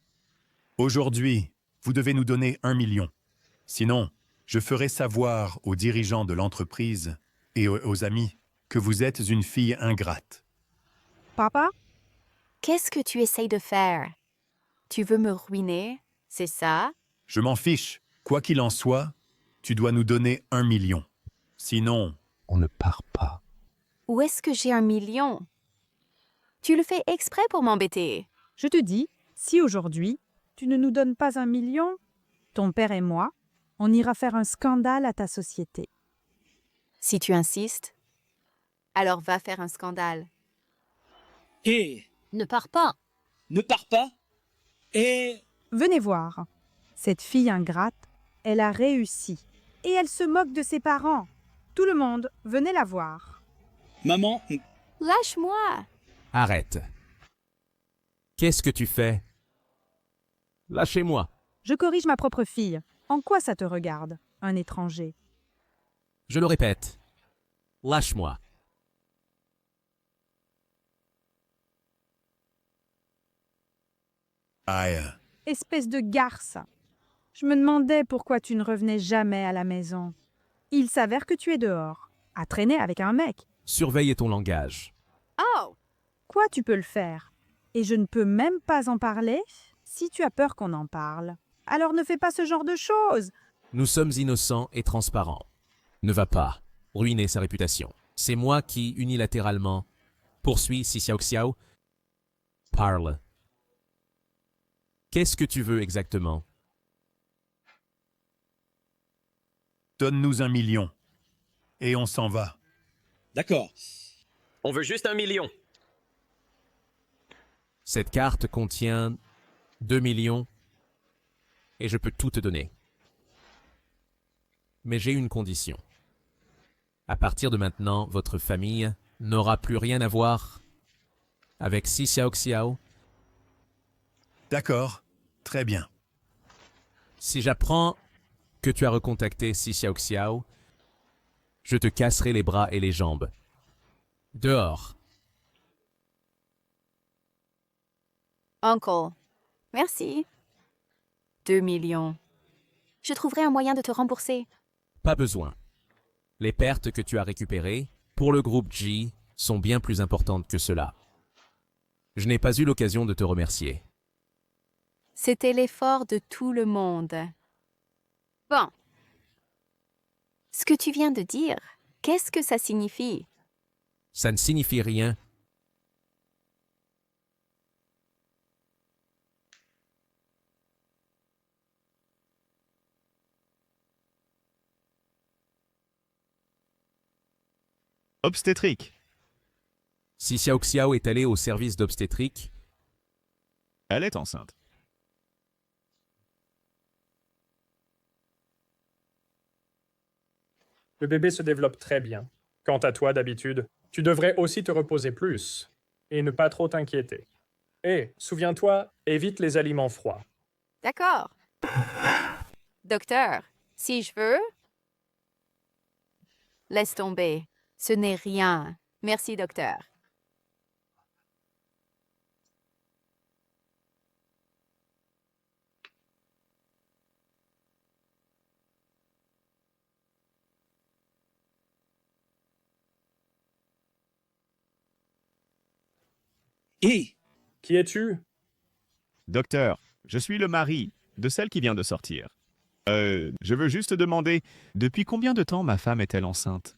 Aujourd'hui, vous devez nous donner 1 million. Sinon, je ferai savoir aux dirigeants de l'entreprise et aux amis que vous êtes une fille ingrate. Papa? Qu'est-ce que tu essayes de faire? Tu veux me ruiner, c'est ça? Je m'en fiche. Quoi qu'il en soit, tu dois nous donner 1 million. Sinon, on ne part pas. Où est-ce que j'ai 1 million? Tu le fais exprès pour m'embêter. Je te dis, si aujourd'hui, tu ne nous donnes pas 1 million, ton père et moi, on ira faire un scandale à ta société. Si tu insistes, alors va faire un scandale. Hé, Ne pars pas. ne pars pas. Et Venez voir. Cette fille ingrate, elle a réussi. Et elle se moque de ses parents. Tout le monde, venez la voir. maman, Lâche-moi! Arrête. Qu'est-ce que tu fais? Lâchez-moi. Je corrige ma propre fille. En quoi ça te regarde, un étranger? Je le répète. Lâche-moi. Aïe. Espèce de garce. Je me demandais pourquoi tu ne revenais jamais à la maison. Il s'avère que tu es dehors, à traîner avec un mec. Surveille ton langage. Oh! Quoi, tu peux le faire? Et je ne peux même pas en parler si tu as peur qu'on en parle. Alors ne fais pas ce genre de choses. Nous sommes innocents et transparents. Ne va pas ruiner sa réputation. C'est moi qui, unilatéralement, poursuis Si Xiao. Parle. Qu'est-ce que tu veux exactement? Donne-nous 1 million. Et on s'en va. d'accord. On veut juste 1 million. Cette carte contient 2 millions et je peux tout te donner. Mais j'ai une condition. À partir de maintenant, votre famille n'aura plus rien à voir avec Si Xiao. D'accord. Très bien. Si j'apprends que tu as recontacté Si Xiao, je te casserai les bras et les jambes. Dehors. Uncle, merci. 2 millions. Je trouverai un moyen de te rembourser. Pas besoin. Les pertes que tu as récupérées pour le groupe G sont bien plus importantes que cela. Je n'ai pas eu l'occasion de te remercier. C'était l'effort de tout le monde. Bon. Ce que tu viens de dire, qu'est-ce que ça signifie? Ça ne signifie rien. Obstétrique. Si Xiao est allée au service d'obstétrique, Elle est enceinte. Le bébé se développe très bien. Quant à toi, d'habitude, tu devrais aussi te reposer plus et ne pas trop t'inquiéter. Et, souviens-toi, évite les aliments froids. D'accord. Docteur, si je veux... Laisse tomber. Ce n'est rien. Merci, docteur. Hé, Qui es-tu? Docteur, je suis le mari de celle qui vient de sortir. Je veux juste demander, depuis combien de temps ma femme est-elle enceinte?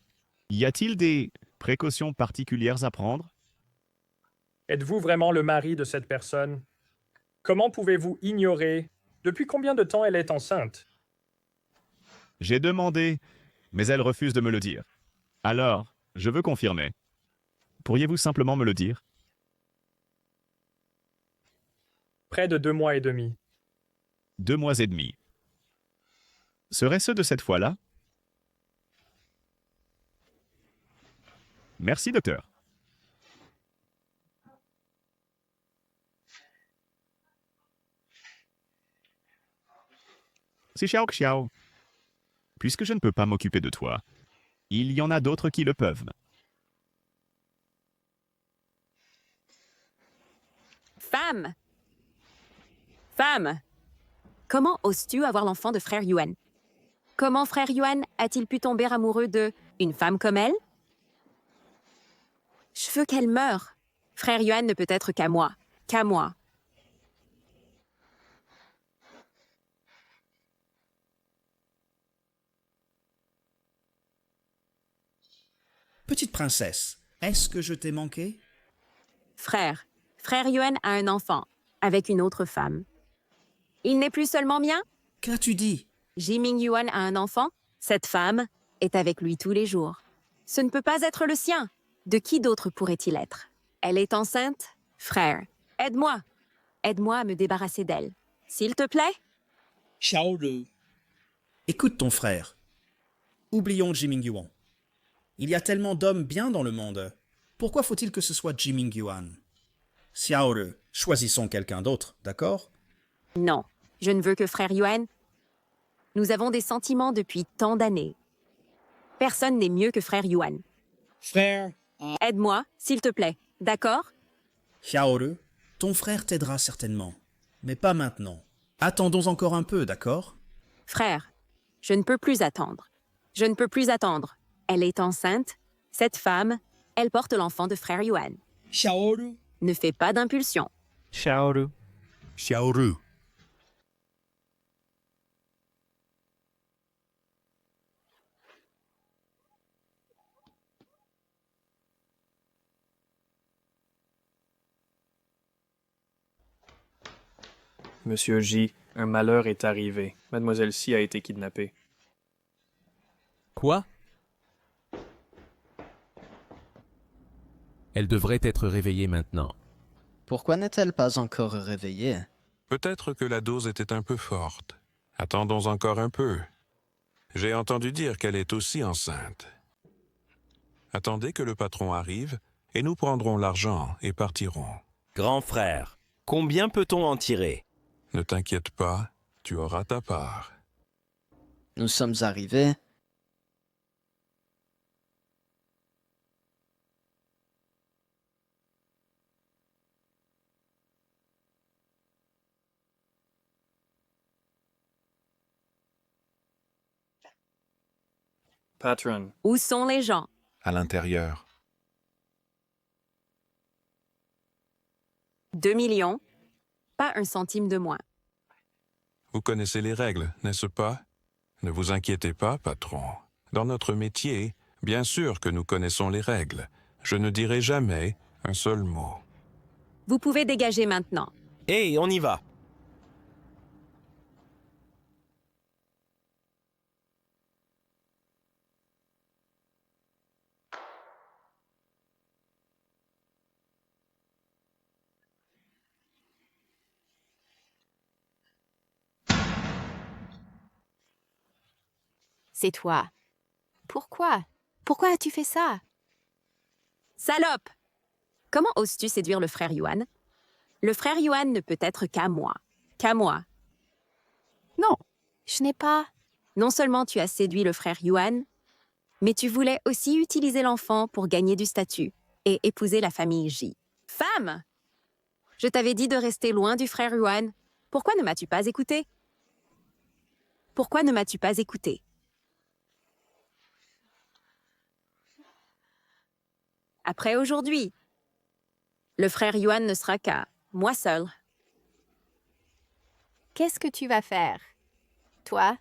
Y a-t-il des précautions particulières à prendre? Êtes-vous vraiment le mari de cette personne? Comment pouvez-vous ignorer depuis combien de temps elle est enceinte? J'ai demandé, mais elle refuse de me le dire. Alors, je veux confirmer. Pourriez-vous simplement me le dire? Près de 2 mois et demi. 2 mois et demi. Serait-ce de cette fois-là? Merci, docteur. Si Xiao Xiao. Puisque je ne peux pas m'occuper de toi, il y en a d'autres qui le peuvent. Femme! Femme! Comment oses-tu avoir l'enfant de frère Yuan? Comment frère Yuan a-t-il pu tomber amoureux de une femme comme elle? Je veux qu'elle meure. Frère Yuan ne peut être qu'à moi. Qu'à moi. Petite princesse, est-ce que je t'ai manqué? Frère Yuan a un enfant avec une autre femme. Il n'est plus seulement mien? Qu'as-tu dit? Jiming Yuan a un enfant. Cette femme est avec lui tous les jours. Ce ne peut pas être le sien. De qui d'autre pourrait-il être? Elle est enceinte? Frère, aide-moi. Aide-moi à me débarrasser d'elle. S'il te plaît? Xiao Ru. Écoute ton frère. Oublions Jiming Yuan. Il y a tellement d'hommes bien dans le monde. Pourquoi faut-il que ce soit Jiming Yuan? Xiao Ru, choisissons quelqu'un d'autre, d'accord? Non, je ne veux que frère Yuan. Nous avons des sentiments depuis tant d'années. Personne n'est mieux que frère Yuan. Frère... Aide-moi, s'il te plaît, d'accord? Xiao Ru, ton frère t'aidera certainement. Mais pas maintenant. Attendons encore un peu, d'accord? Frère, je ne peux plus attendre. Je ne peux plus attendre. Elle est enceinte. Cette femme, elle porte l'enfant de frère Yuan. Xiao Ru. Ne fais pas d'impulsion. Xiaoru. Xiaoru. Monsieur J, un malheur est arrivé. Mademoiselle Si a été kidnappée. Quoi? Elle devrait être réveillée maintenant. Pourquoi n'est-elle pas encore réveillée? Peut-être que la dose était un peu forte. Attendons encore un peu. J'ai entendu dire qu'elle est aussi enceinte. Attendez que le patron arrive, et nous prendrons l'argent et partirons. Grand frère, combien peut-on en tirer? Ne t'inquiète pas, tu auras ta part. Nous sommes arrivés. Patron. Où sont les gens? À l'intérieur. 2 millions. Pas un centime de moins. Vous connaissez les règles, n'est-ce pas? Ne vous inquiétez pas, patron. Dans notre métier, bien sûr que nous connaissons les règles. Je ne dirai jamais un seul mot. Vous pouvez dégager maintenant. Hé, on y va. C'est toi. Pourquoi? Pourquoi as-tu fait ça? Salope! Comment oses-tu séduire le frère Yuan? Le frère Yuan ne peut être qu'à moi. Qu'à moi. Non, je n'ai pas... Non seulement tu as séduit le frère Yuan, mais tu voulais aussi utiliser l'enfant pour gagner du statut et épouser la famille J. Femme! Je t'avais dit de rester loin du frère Yuan. Pourquoi ne m'as-tu pas écouté? Pourquoi ne m'as-tu pas écouté? Après aujourd'hui, le frère Yuan ne sera qu'à moi seul. Qu'est-ce que tu vas faire? Toi?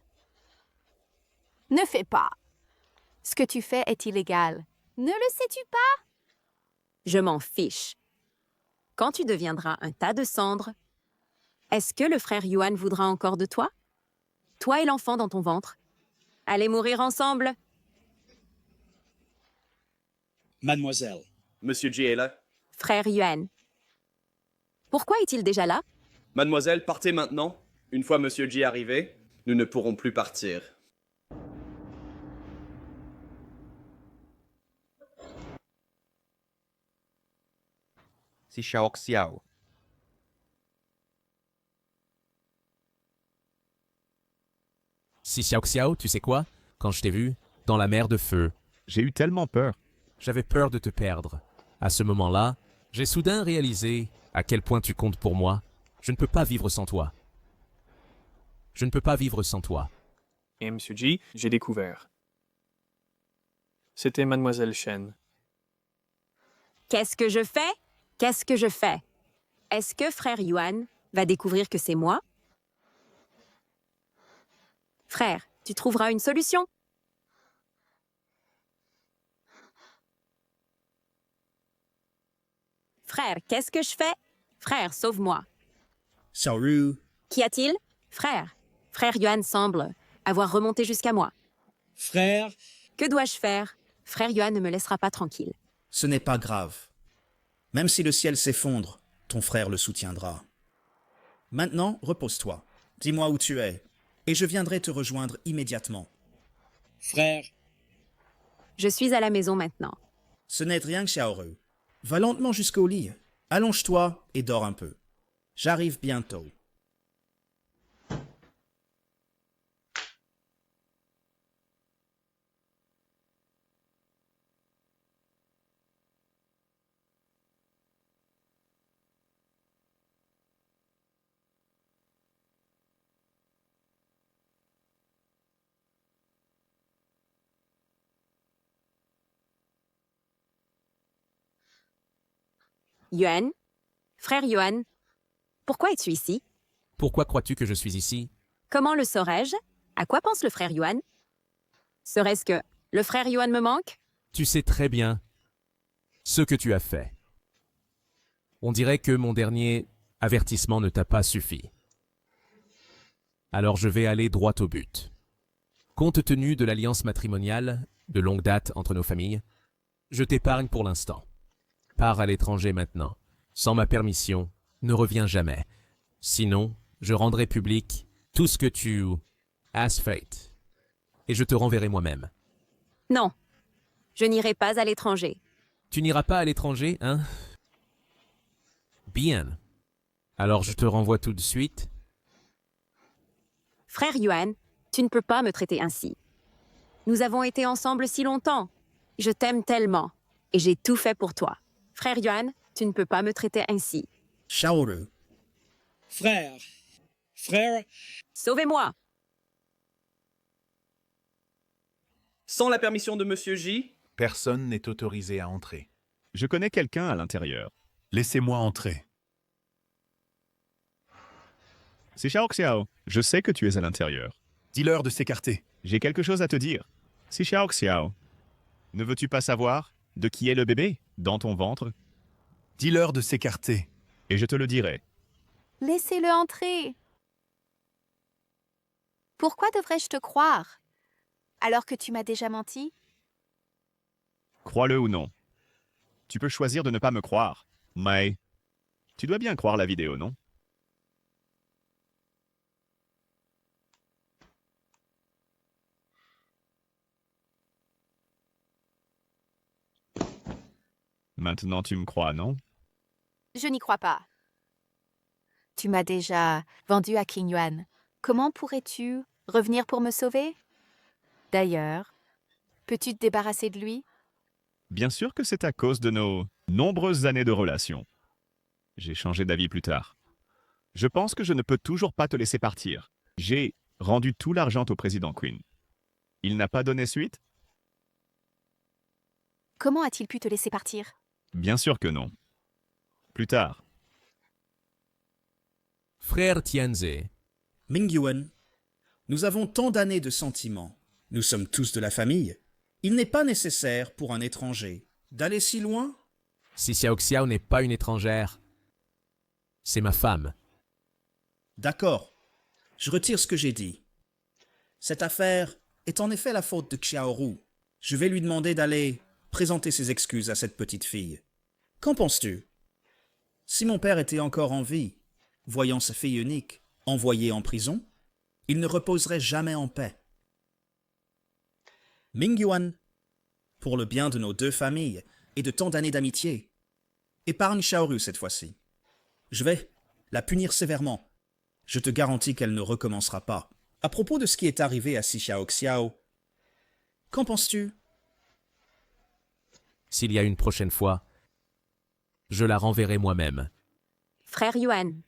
Ne fais pas. Ce que tu fais est illégal. Ne le sais-tu pas? Je m'en fiche. Quand tu deviendras un tas de cendres, est-ce que le frère Yuan voudra encore de toi? Toi et l'enfant dans ton ventre? Allez mourir ensemble? Mademoiselle. Monsieur J est là. Frère Yuan. Pourquoi est-il déjà là? Mademoiselle, partez maintenant. Une fois Monsieur J arrivé, nous ne pourrons plus partir. Si Xiao Xiao. Si Xiao Xiao, tu sais quoi? Quand je t'ai vu, dans la mer de feu, J'ai eu tellement peur. j'avais peur de te perdre. À ce moment-là, j'ai soudain réalisé à quel point tu comptes pour moi. Je ne peux pas vivre sans toi. Je ne peux pas vivre sans toi. Et Monsieur Ji, j'ai découvert. C'était Mademoiselle Shen. Qu'est-ce que je fais? Qu'est-ce que je fais? Est-ce que frère Yuan va découvrir que c'est moi? Frère, tu trouveras une solution. Frère, qu'est-ce que je fais? Frère, sauve-moi. Xiaoru, Qu'y a-t-il? Frère. Frère Yuan semble avoir remonté jusqu'à moi. Frère, Que dois-je faire? Frère Yuan ne me laissera pas tranquille. ce n'est pas grave. Même si le ciel s'effondre, ton frère le soutiendra. Maintenant, repose-toi. Dis-moi où tu es, et je viendrai te rejoindre immédiatement. frère, Je suis à la maison maintenant. Ce n'est rien, Xiaoru. Va lentement jusqu'au lit. Allonge-toi et dors un peu. J'arrive bientôt. Yuan? Frère Yuan? Pourquoi es-tu ici? Pourquoi crois-tu que je suis ici? Comment le saurais-je? À quoi pense le frère Yuan? Serait-ce que le frère Yuan me manque? Tu sais très bien ce que tu as fait. On dirait que mon dernier avertissement ne t'a pas suffi. Alors je vais aller droit au but. Compte tenu de l'alliance matrimoniale de longue date entre nos familles, je t'épargne pour l'instant. Pars à l'étranger maintenant. Sans ma permission, ne reviens jamais. Sinon, je rendrai public tout ce que tu as fait. Et je te renverrai moi-même. Non. Je n'irai pas à l'étranger. Tu n'iras pas à l'étranger, hein? Bien. Alors je te renvoie tout de suite. Frère Yuan, tu ne peux pas me traiter ainsi. Nous avons été ensemble si longtemps. Je t'aime tellement. Et j'ai tout fait pour toi. Frère Yuan, tu ne peux pas me traiter ainsi. Xiaoru, frère, frère, Sauvez-moi! Sans la permission de Monsieur J, Personne n'est autorisé à entrer. Je connais quelqu'un à l'intérieur. Laissez-moi entrer. C'est Xiao Xiao. Je sais que tu es à l'intérieur. Dis-leur de s'écarter. J'ai quelque chose à te dire. C'est Xiao Xiao. Ne veux-tu pas savoir de qui est le bébé dans ton ventre? Dis-leur de s'écarter. Et je te le dirai. Laissez-le entrer. Pourquoi devrais-je te croire alors que tu m'as déjà menti? Crois-le ou non. Tu peux choisir de ne pas me croire, mais tu dois bien croire la vidéo, non? Maintenant tu me crois, non? Je n'y crois pas. Tu m'as déjà vendu à King Yuan. Comment pourrais-tu revenir pour me sauver? D'ailleurs, peux-tu te débarrasser de lui? Bien sûr que c'est à cause de nos nombreuses années de relation. J'ai changé d'avis plus tard. Je pense que je ne peux toujours pas te laisser partir. J'ai rendu tout l'argent au président Queen. Il n'a pas donné suite? Comment a-t-il pu te laisser partir? Bien sûr que non. Plus tard. Frère Tianze, Mingyuan, nous avons tant d'années de sentiments. Nous sommes tous de la famille. Il n'est pas nécessaire pour un étranger d'aller si loin. si Xiao Xiao n'est pas une étrangère, c'est ma femme. D'accord, je retire ce que j'ai dit. Cette affaire est en effet la faute de Xiaoru. Je vais lui demander d'aller présenter ses excuses à cette petite fille. Qu'en penses-tu? Si mon père était encore en vie, voyant sa fille unique envoyée en prison, il ne reposerait jamais en paix. Mingyuan, pour le bien de nos deux familles et de tant d'années d'amitié, épargne Xiaoru cette fois-ci. Je vais la punir sévèrement. Je te garantis qu'elle ne recommencera pas. À propos de ce qui est arrivé à Si Xiao, qu'en penses-tu? S'il y a une prochaine fois, je la renverrai moi-même. Frère Yuan,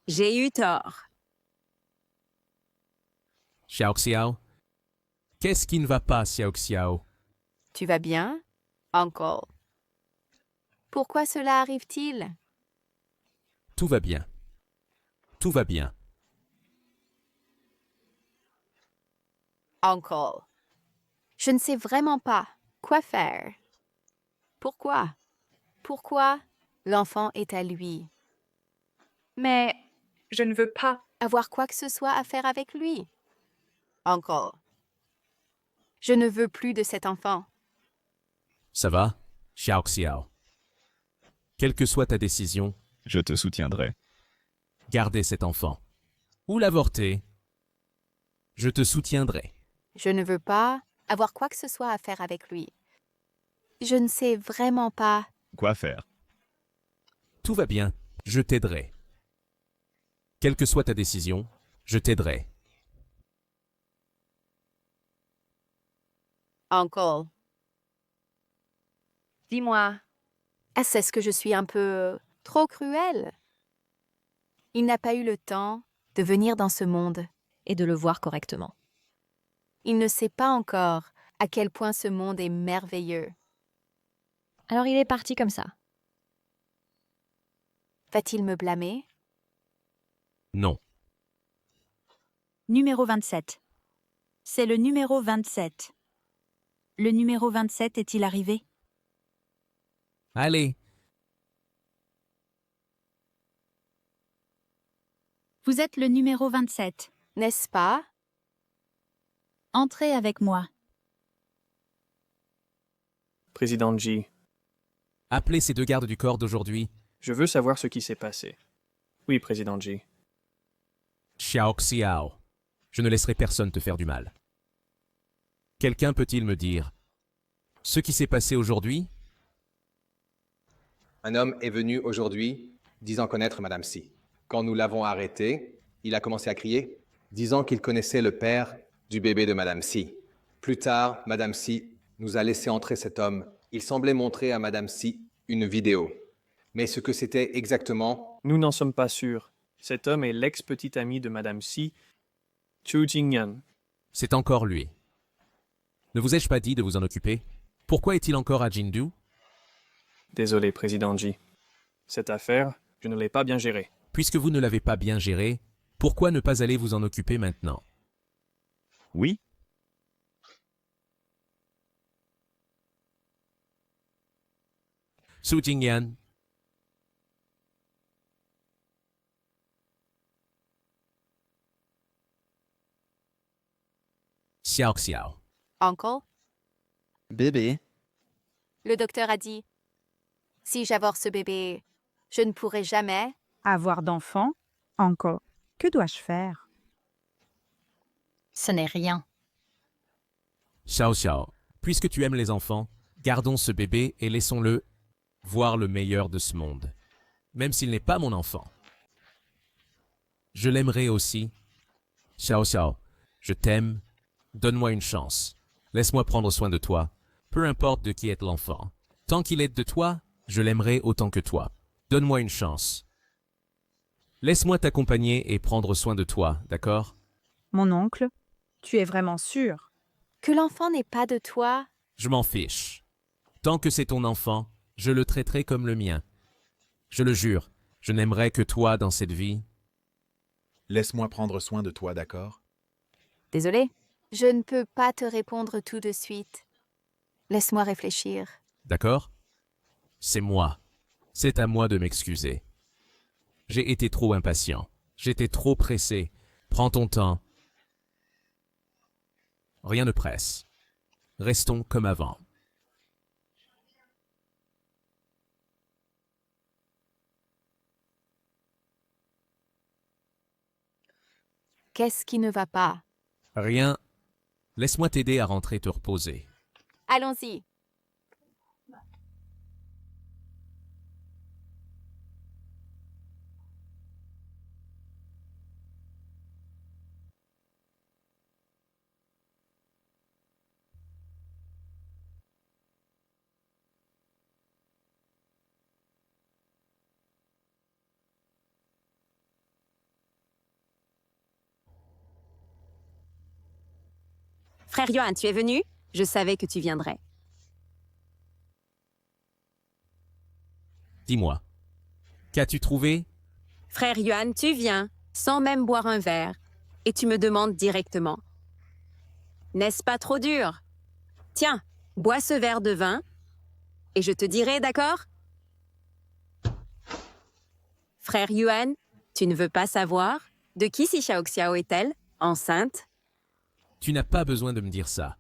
j'ai eu tort. Xiao Xiao, qu'est-ce qui ne va pas, Xiao Xiao? Tu vas bien, Uncle? Pourquoi cela arrive-t-il? Tout va bien. Tout va bien. Uncle, je ne sais vraiment pas quoi faire. Pourquoi? Pourquoi l'enfant est à lui? Mais je ne veux pas. Avoir quoi que ce soit à faire avec lui. Uncle, je ne veux plus de cet enfant. Ça va, Xiao Xiao? Quelle que soit ta décision, Je te soutiendrai. gardez cet enfant. Ou l'avorter. Je te soutiendrai. Je ne veux pas avoir quoi que ce soit à faire avec lui. Je ne sais vraiment pas. Quoi faire? Tout va bien, je t'aiderai. Quelle que soit ta décision, je t'aiderai. Uncle, Dis-moi, est-ce que je suis un peu trop cruelle? Il n'a pas eu le temps de venir dans ce monde. et de le voir correctement. Il ne sait pas encore à quel point ce monde est merveilleux. Alors il est parti comme ça. Va-t-il me blâmer? Non. Numéro 27. C'est le numéro 27. Le numéro 27 est-il arrivé? Allez, Vous êtes le numéro 27. N'est-ce pas? Entrez avec moi. Président Ji, appelez ces deux gardes du corps d'aujourd'hui. je veux savoir ce qui s'est passé. Oui, Président Ji. Xiao Xiao, je ne laisserai personne te faire du mal. Quelqu'un peut-il me dire ce qui s'est passé aujourd'hui? Un homme est venu aujourd'hui, disant connaître Madame Si. Quand nous l'avons arrêté, il a commencé à crier, disant qu'il connaissait le père du bébé de Madame Si. Plus tard, Madame Si nous a laissé entrer cet homme. Il semblait montrer à Madame Si une vidéo. Mais ce que c'était exactement, Nous n'en sommes pas sûrs. Cet homme est l'ex-petit ami de Madame Si, Chu Jingyan. C'est encore lui. Ne vous ai-je pas dit de vous en occuper? Pourquoi est-il encore à Jindu? Désolé, Président Ji. Cette affaire, je ne l'ai pas bien gérée. Puisque vous ne l'avez pas bien géré, pourquoi ne pas aller vous en occuper maintenant? Oui? Su Jingyan. Xiao Xiao. Uncle, Bébé, le docteur a dit, si j'avorte ce bébé, je ne pourrai jamais. Avoir d'enfants? Encore. Que dois-je faire? Ce n'est rien. Xiao Xiao, puisque tu aimes les enfants, gardons ce bébé et laissons-le voir le meilleur de ce monde, même s'il n'est pas mon enfant. Je l'aimerai aussi. Xiao Xiao, je t'aime. Donne-moi une chance. Laisse-moi prendre soin de toi, peu importe de qui est l'enfant. Tant qu'il est de toi, je l'aimerai autant que toi. Donne-moi une chance. Laisse-moi t'accompagner et prendre soin de toi, d'accord? Mon oncle, tu es vraiment sûr? Que l'enfant n'est pas de toi? Je m'en fiche. Tant que c'est ton enfant, je le traiterai comme le mien. Je le jure, je n'aimerai que toi dans cette vie. Laisse-moi prendre soin de toi, d'accord? Désolé, je ne peux pas te répondre tout de suite. Laisse-moi réfléchir. D'accord? C'est moi. C'est à moi de m'excuser. J'ai été trop impatient. J'étais trop pressé. Prends ton temps. Rien ne presse. Restons comme avant. Qu'est-ce qui ne va pas? Rien. Laisse-moi t'aider à rentrer te reposer. Allons-y. Frère Yuan, tu es venu? Je savais que tu viendrais. Dis-moi, qu'as-tu trouvé? Frère Yuan, tu viens, sans même boire un verre, et tu me demandes directement. N'est-ce pas trop dur? Tiens, bois ce verre de vin, et je te dirai, d'accord? Frère Yuan, tu ne veux pas savoir? De qui si Xiaoxiao est-elle? Enceinte? Tu n'as pas besoin de me dire ça.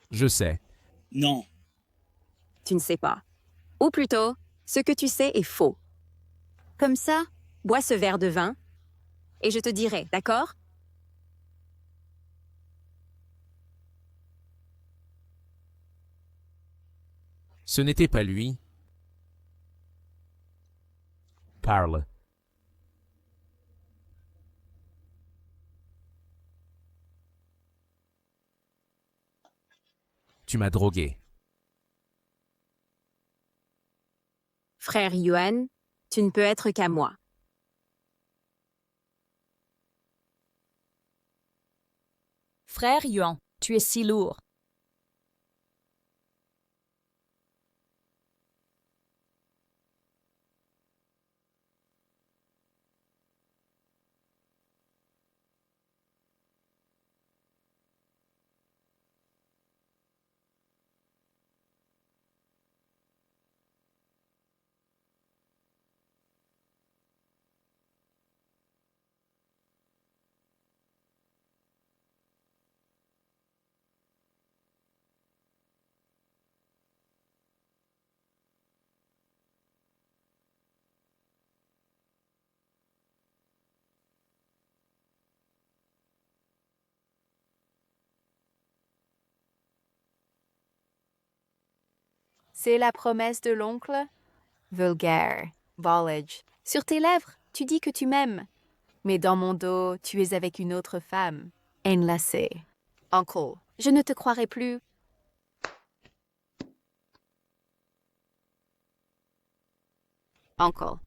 Je sais. Non. Tu ne sais pas. Ou plutôt, ce que tu sais est faux. Comme ça, bois ce verre de vin, et je te dirai, d'accord? Ce n'était pas lui. Parle. Tu m'as drogué. Frère Yuan, tu ne peux être qu'à moi. Frère Yuan, tu es si lourd. C'est la promesse de l'oncle? Vulgaire, volage. Sur tes lèvres, tu dis que tu m'aimes. Mais dans mon dos, tu es avec une autre femme. Enlacée. Uncle, je ne te croirai plus. Uncle.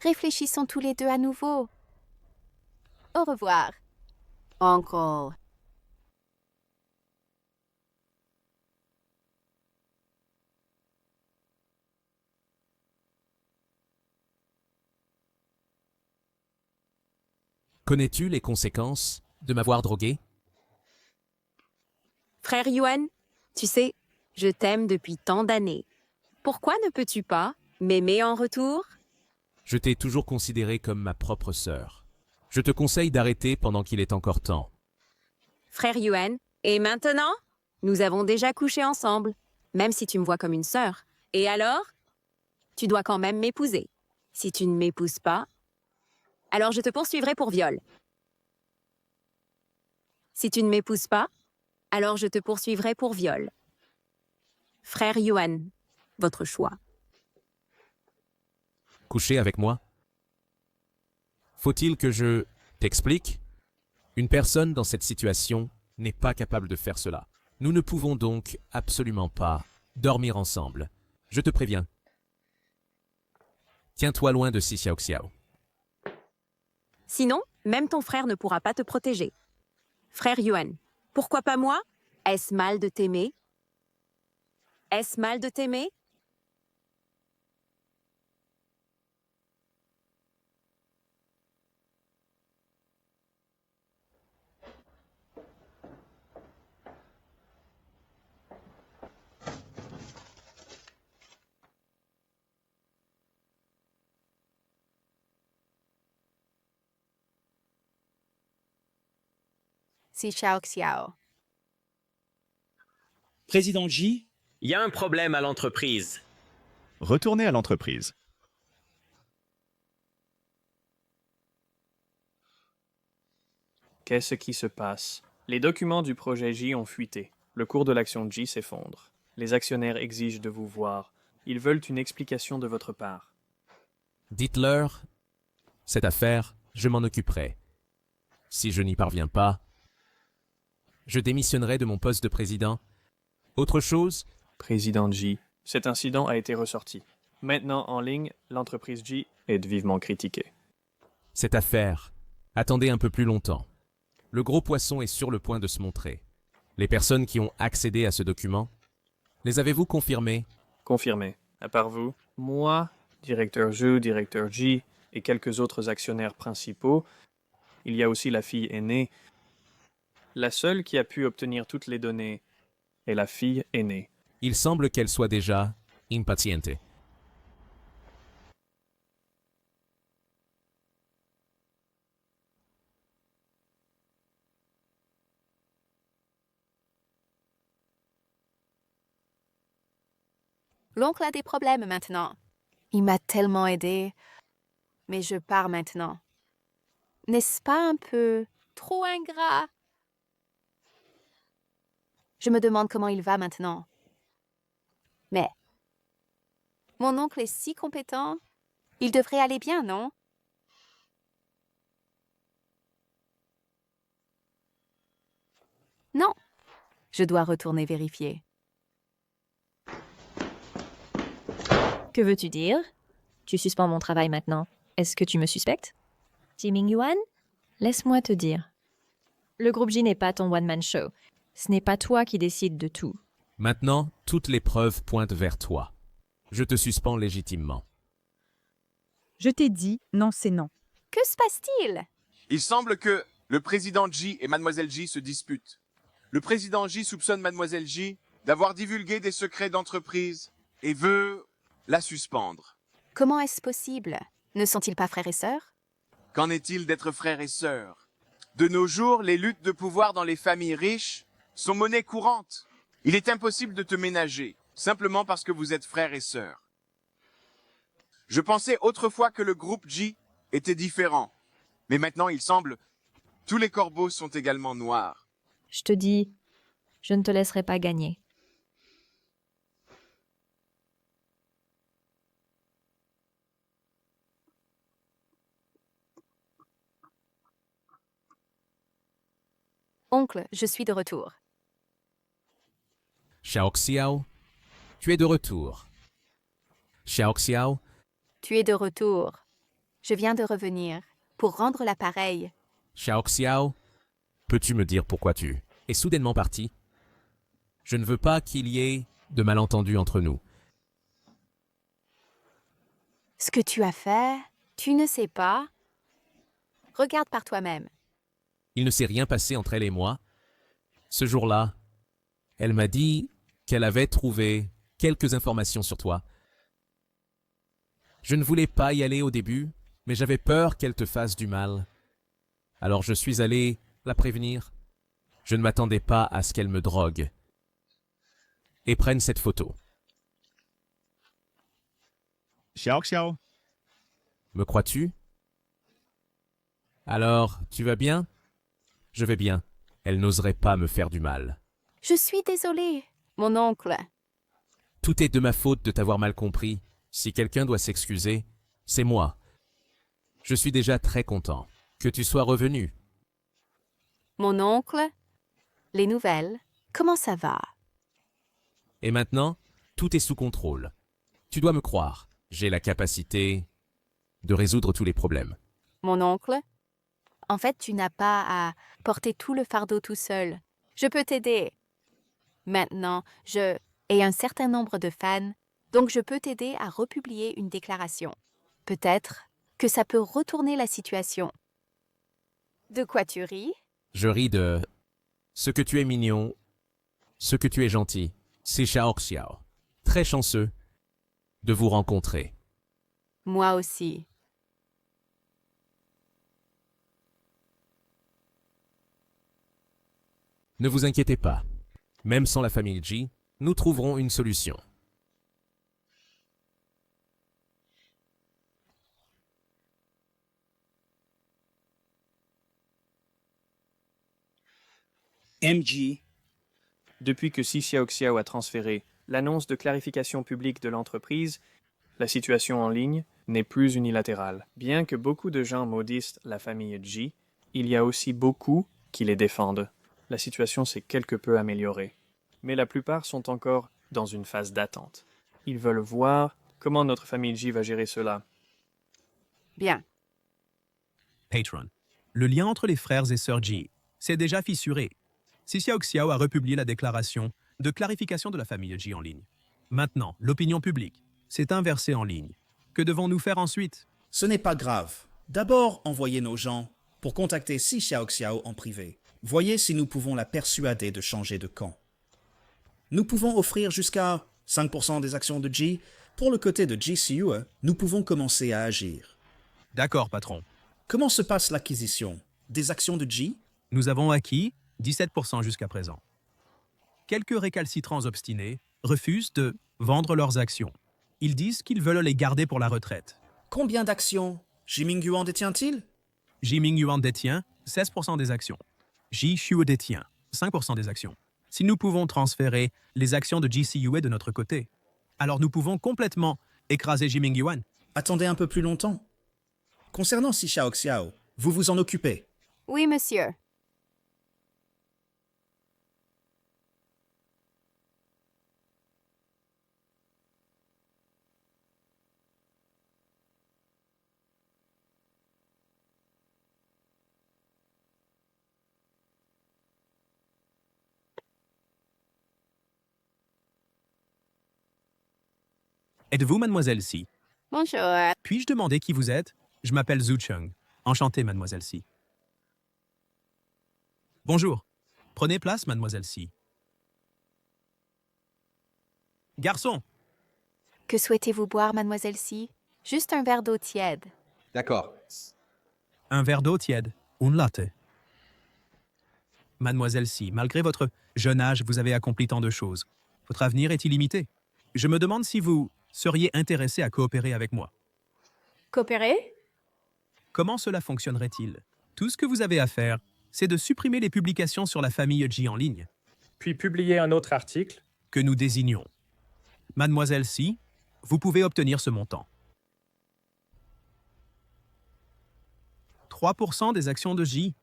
Réfléchissons tous les deux à nouveau. Au revoir. Uncle. Connais-tu les conséquences de m'avoir drogué? Frère Yuan, tu sais, je t'aime depuis tant d'années. Pourquoi ne peux-tu pas m'aimer en retour? Je t'ai toujours considéré comme ma propre sœur. Je te conseille d'arrêter pendant qu'il est encore temps. Frère Yuan, et maintenant? Nous avons déjà couché ensemble, même si tu me vois comme une sœur. Et alors? Tu dois quand même m'épouser. Si tu ne m'épouses pas, alors je te poursuivrai pour viol. Si tu ne m'épouses pas, alors je te poursuivrai pour viol. Frère Yuan, votre choix. Coucher avec moi? Faut-il que je t'explique? Une personne dans cette situation n'est pas capable de faire cela. Nous ne pouvons donc absolument pas dormir ensemble. Je te préviens. Tiens-toi loin de Xi Xiaoxiao. Sinon, même ton frère ne pourra pas te protéger. Frère Yuan, pourquoi pas moi? Est-ce mal de t'aimer? Est-ce mal de t'aimer? Si Xiaoxiao. Président Ji, Il y a un problème à l'entreprise. Retournez à l'entreprise. Qu'est-ce qui se passe? Les documents du projet J ont fuité. Le cours de l'action J s'effondre. Les actionnaires exigent de vous voir. Ils veulent une explication de votre part. Dites-leur, cette affaire, je m'en occuperai. Si je n'y parviens pas, je démissionnerai de mon poste de président. Autre chose? Président J, cet incident a été ressorti. Maintenant en ligne, l'entreprise J est vivement critiquée. Cette affaire, attendez un peu plus longtemps. Le gros poisson est sur le point de se montrer. Les personnes qui ont accédé à ce document, les avez-vous confirmées? Confirmé. À part vous, moi, directeur Zhu, directeur Ji et quelques autres actionnaires principaux, il y a aussi la fille aînée. La seule qui a pu obtenir toutes les données est la fille aînée. Il semble qu'elle soit déjà impaciente. L'oncle a des problèmes maintenant. Il m'a tellement aidé. Mais je pars maintenant. N'est-ce pas un peu trop ingrat? Je me demande comment il va maintenant. Mais mon oncle est si compétent. Il devrait aller bien, non? Non. Je dois retourner vérifier. Que veux-tu dire? Tu suspends mon travail maintenant. Est-ce que tu me suspectes? Jiming Yuan? Laisse-moi te dire. Le groupe J n'est pas ton one-man show. Ce n'est pas toi qui décides de tout. Maintenant, toutes les preuves pointent vers toi. Je te suspends légitimement. Je t'ai dit non, c'est non. Que se passe-t-il? Il semble que le président J et mademoiselle J se disputent. Le président J soupçonne mademoiselle J d'avoir divulgué des secrets d'entreprise et veut la suspendre. Comment est-ce possible? Ne sont-ils pas frères et sœurs? Qu'en est-il d'être frères et sœurs? De nos jours, les luttes de pouvoir dans les familles riches sont monnaie courante. Il est impossible de te ménager, simplement parce que vous êtes frères et sœurs. Je pensais autrefois que le groupe J était différent, mais maintenant il semble tous les corbeaux sont également noirs. Je te dis, je ne te laisserai pas gagner. Oncle, je suis de retour. Xiao Xiao, tu es de retour. Xiao Xiao, Tu es de retour. Je viens de revenir pour rendre l'appareil. Xiao Xiao, peux-tu me dire pourquoi tu es soudainement parti? Je ne veux pas qu'il y ait de malentendus entre nous. Ce que tu as fait, tu ne sais pas. Regarde par toi-même. Il ne s'est rien passé entre elle et moi. Ce jour-là, elle m'a dit qu'elle avait trouvé quelques informations sur toi. Je ne voulais pas y aller au début, mais j'avais peur qu'elle te fasse du mal. Alors je suis allé la prévenir. Je ne m'attendais pas à ce qu'elle me drogue. Et prenne cette photo. Xiao Xiao. Me crois-tu? Alors, tu vas bien? Je vais bien. Elle n'oserait pas me faire du mal. Je suis désolée, mon oncle. Tout est de ma faute de t'avoir mal compris. Si quelqu'un doit s'excuser, c'est moi. Je suis déjà très content que tu sois revenu. Mon oncle, les nouvelles, comment ça va? Et maintenant, tout est sous contrôle. Tu dois me croire, j'ai la capacité de résoudre tous les problèmes. Mon oncle, en fait, tu n'as pas à porter tout le fardeau tout seul. Je peux t'aider. Maintenant, je ai un certain nombre de fans, donc je peux t'aider à republier une déclaration. Peut-être que ça peut retourner la situation. De quoi tu ris? Je ris de ce que tu es mignon, ce que tu es gentil. C'est Xiao Xiao. Très chanceux de vous rencontrer. Moi aussi. Ne vous inquiétez pas. Même sans la famille J, nous trouverons une solution. MJ. Depuis que Si Xiaoxiao a transféré l'annonce de clarification publique de l'entreprise, la situation en ligne n'est plus unilatérale. Bien que beaucoup de gens maudissent la famille Ji, il y a aussi beaucoup qui les défendent. La situation s'est quelque peu améliorée. Mais la plupart sont encore dans une phase d'attente. Ils veulent voir comment notre famille Ji va gérer cela. Bien. Patron. Le lien entre les frères et sœurs Ji s'est déjà fissuré. Si Xiao Xiao a republié la déclaration de clarification de la famille Ji en ligne. Maintenant, l'opinion publique s'est inversée en ligne. Que devons-nous faire ensuite? Ce n'est pas grave. D'abord, envoyez nos gens pour contacter Si Xiao Xiao en privé. Voyez si nous pouvons la persuader de changer de camp. Nous pouvons offrir jusqu'à 5% des actions de Ji. Pour le côté de Ji Siue, nous pouvons commencer à agir. D'accord, patron. Comment se passe l'acquisition des actions de Ji? Nous avons acquis 17% jusqu'à présent. Quelques récalcitrants obstinés refusent de vendre leurs actions. Ils disent qu'ils veulent les garder pour la retraite. Combien d'actions Ji Mingyuan détient-il? Ji Mingyuan détient 16% des actions. Ji Shue détient 5% des actions. Si nous pouvons transférer les actions de Ji Siue de notre côté, alors nous pouvons complètement écraser Ji Mingyuan. Attendez un peu plus longtemps. Concernant Si Xiao Xiao, vous vous en occupez. Oui, monsieur. Êtes-vous mademoiselle Si? Bonjour. Puis-je demander qui vous êtes? Je m'appelle Zhu Cheng. Enchanté, mademoiselle Si. Bonjour. Prenez place, mademoiselle Si. Garçon! Que souhaitez-vous boire, mademoiselle Si? Juste un verre d'eau tiède. D'accord. Un verre d'eau tiède. Un latte. Mademoiselle Si, malgré votre jeune âge, vous avez accompli tant de choses. Votre avenir est illimité. Je me demande si vous seriez intéressé à coopérer avec moi. Coopérer? Comment cela fonctionnerait-il? Tout ce que vous avez à faire, c'est de supprimer les publications sur la famille Ji en ligne. Puis publier un autre article. Que nous désignons. Mademoiselle Si, vous pouvez obtenir ce montant. 3% des actions de Ji.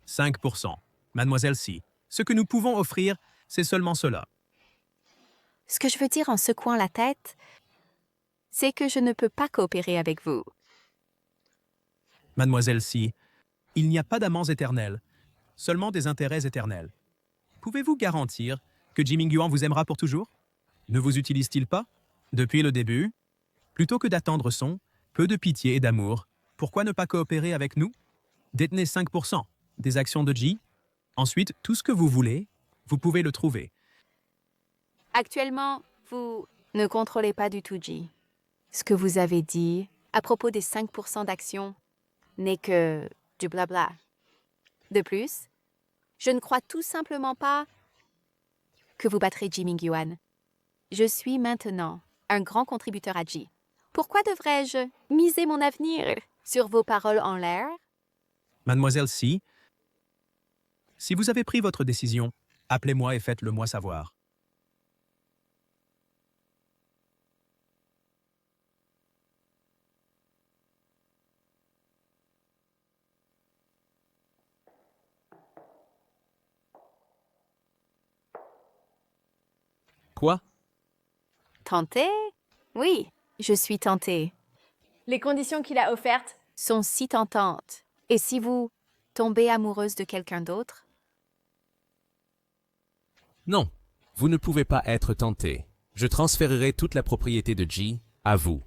5%. Mademoiselle Si, ce que nous pouvons offrir, c'est seulement cela. Ce que je veux dire en secouant la tête, c'est que je ne peux pas coopérer avec vous. Mademoiselle Si, il n'y a pas d'amants éternels, seulement des intérêts éternels. Pouvez-vous garantir que Ji Mingyuan vous aimera pour toujours? Ne vous utilise-t-il pas? Depuis le début, plutôt que d'attendre son peu de pitié et d'amour, pourquoi ne pas coopérer avec nous? Détenez 5% des actions de Ji. Ensuite, tout ce que vous voulez, vous pouvez le trouver. Actuellement, vous ne contrôlez pas du tout Ji. Ce que vous avez dit à propos des 5% d'actions n'est que du blabla. De plus, je ne crois tout simplement pas que vous battrez Ji Mingyuan. Je suis maintenant un grand contributeur à Ji. Pourquoi devrais-je miser mon avenir sur vos paroles en l'air? Mademoiselle Si, si vous avez pris votre décision, appelez-moi et faites-le moi savoir. Quoi? Tentée? Oui, je suis tentée. Les conditions qu'il a offertes Sont si tentantes. Et si vous tombez amoureuse de quelqu'un d'autre? Non, vous ne pouvez pas être tenté. Je transférerai toute la propriété de Ji à vous.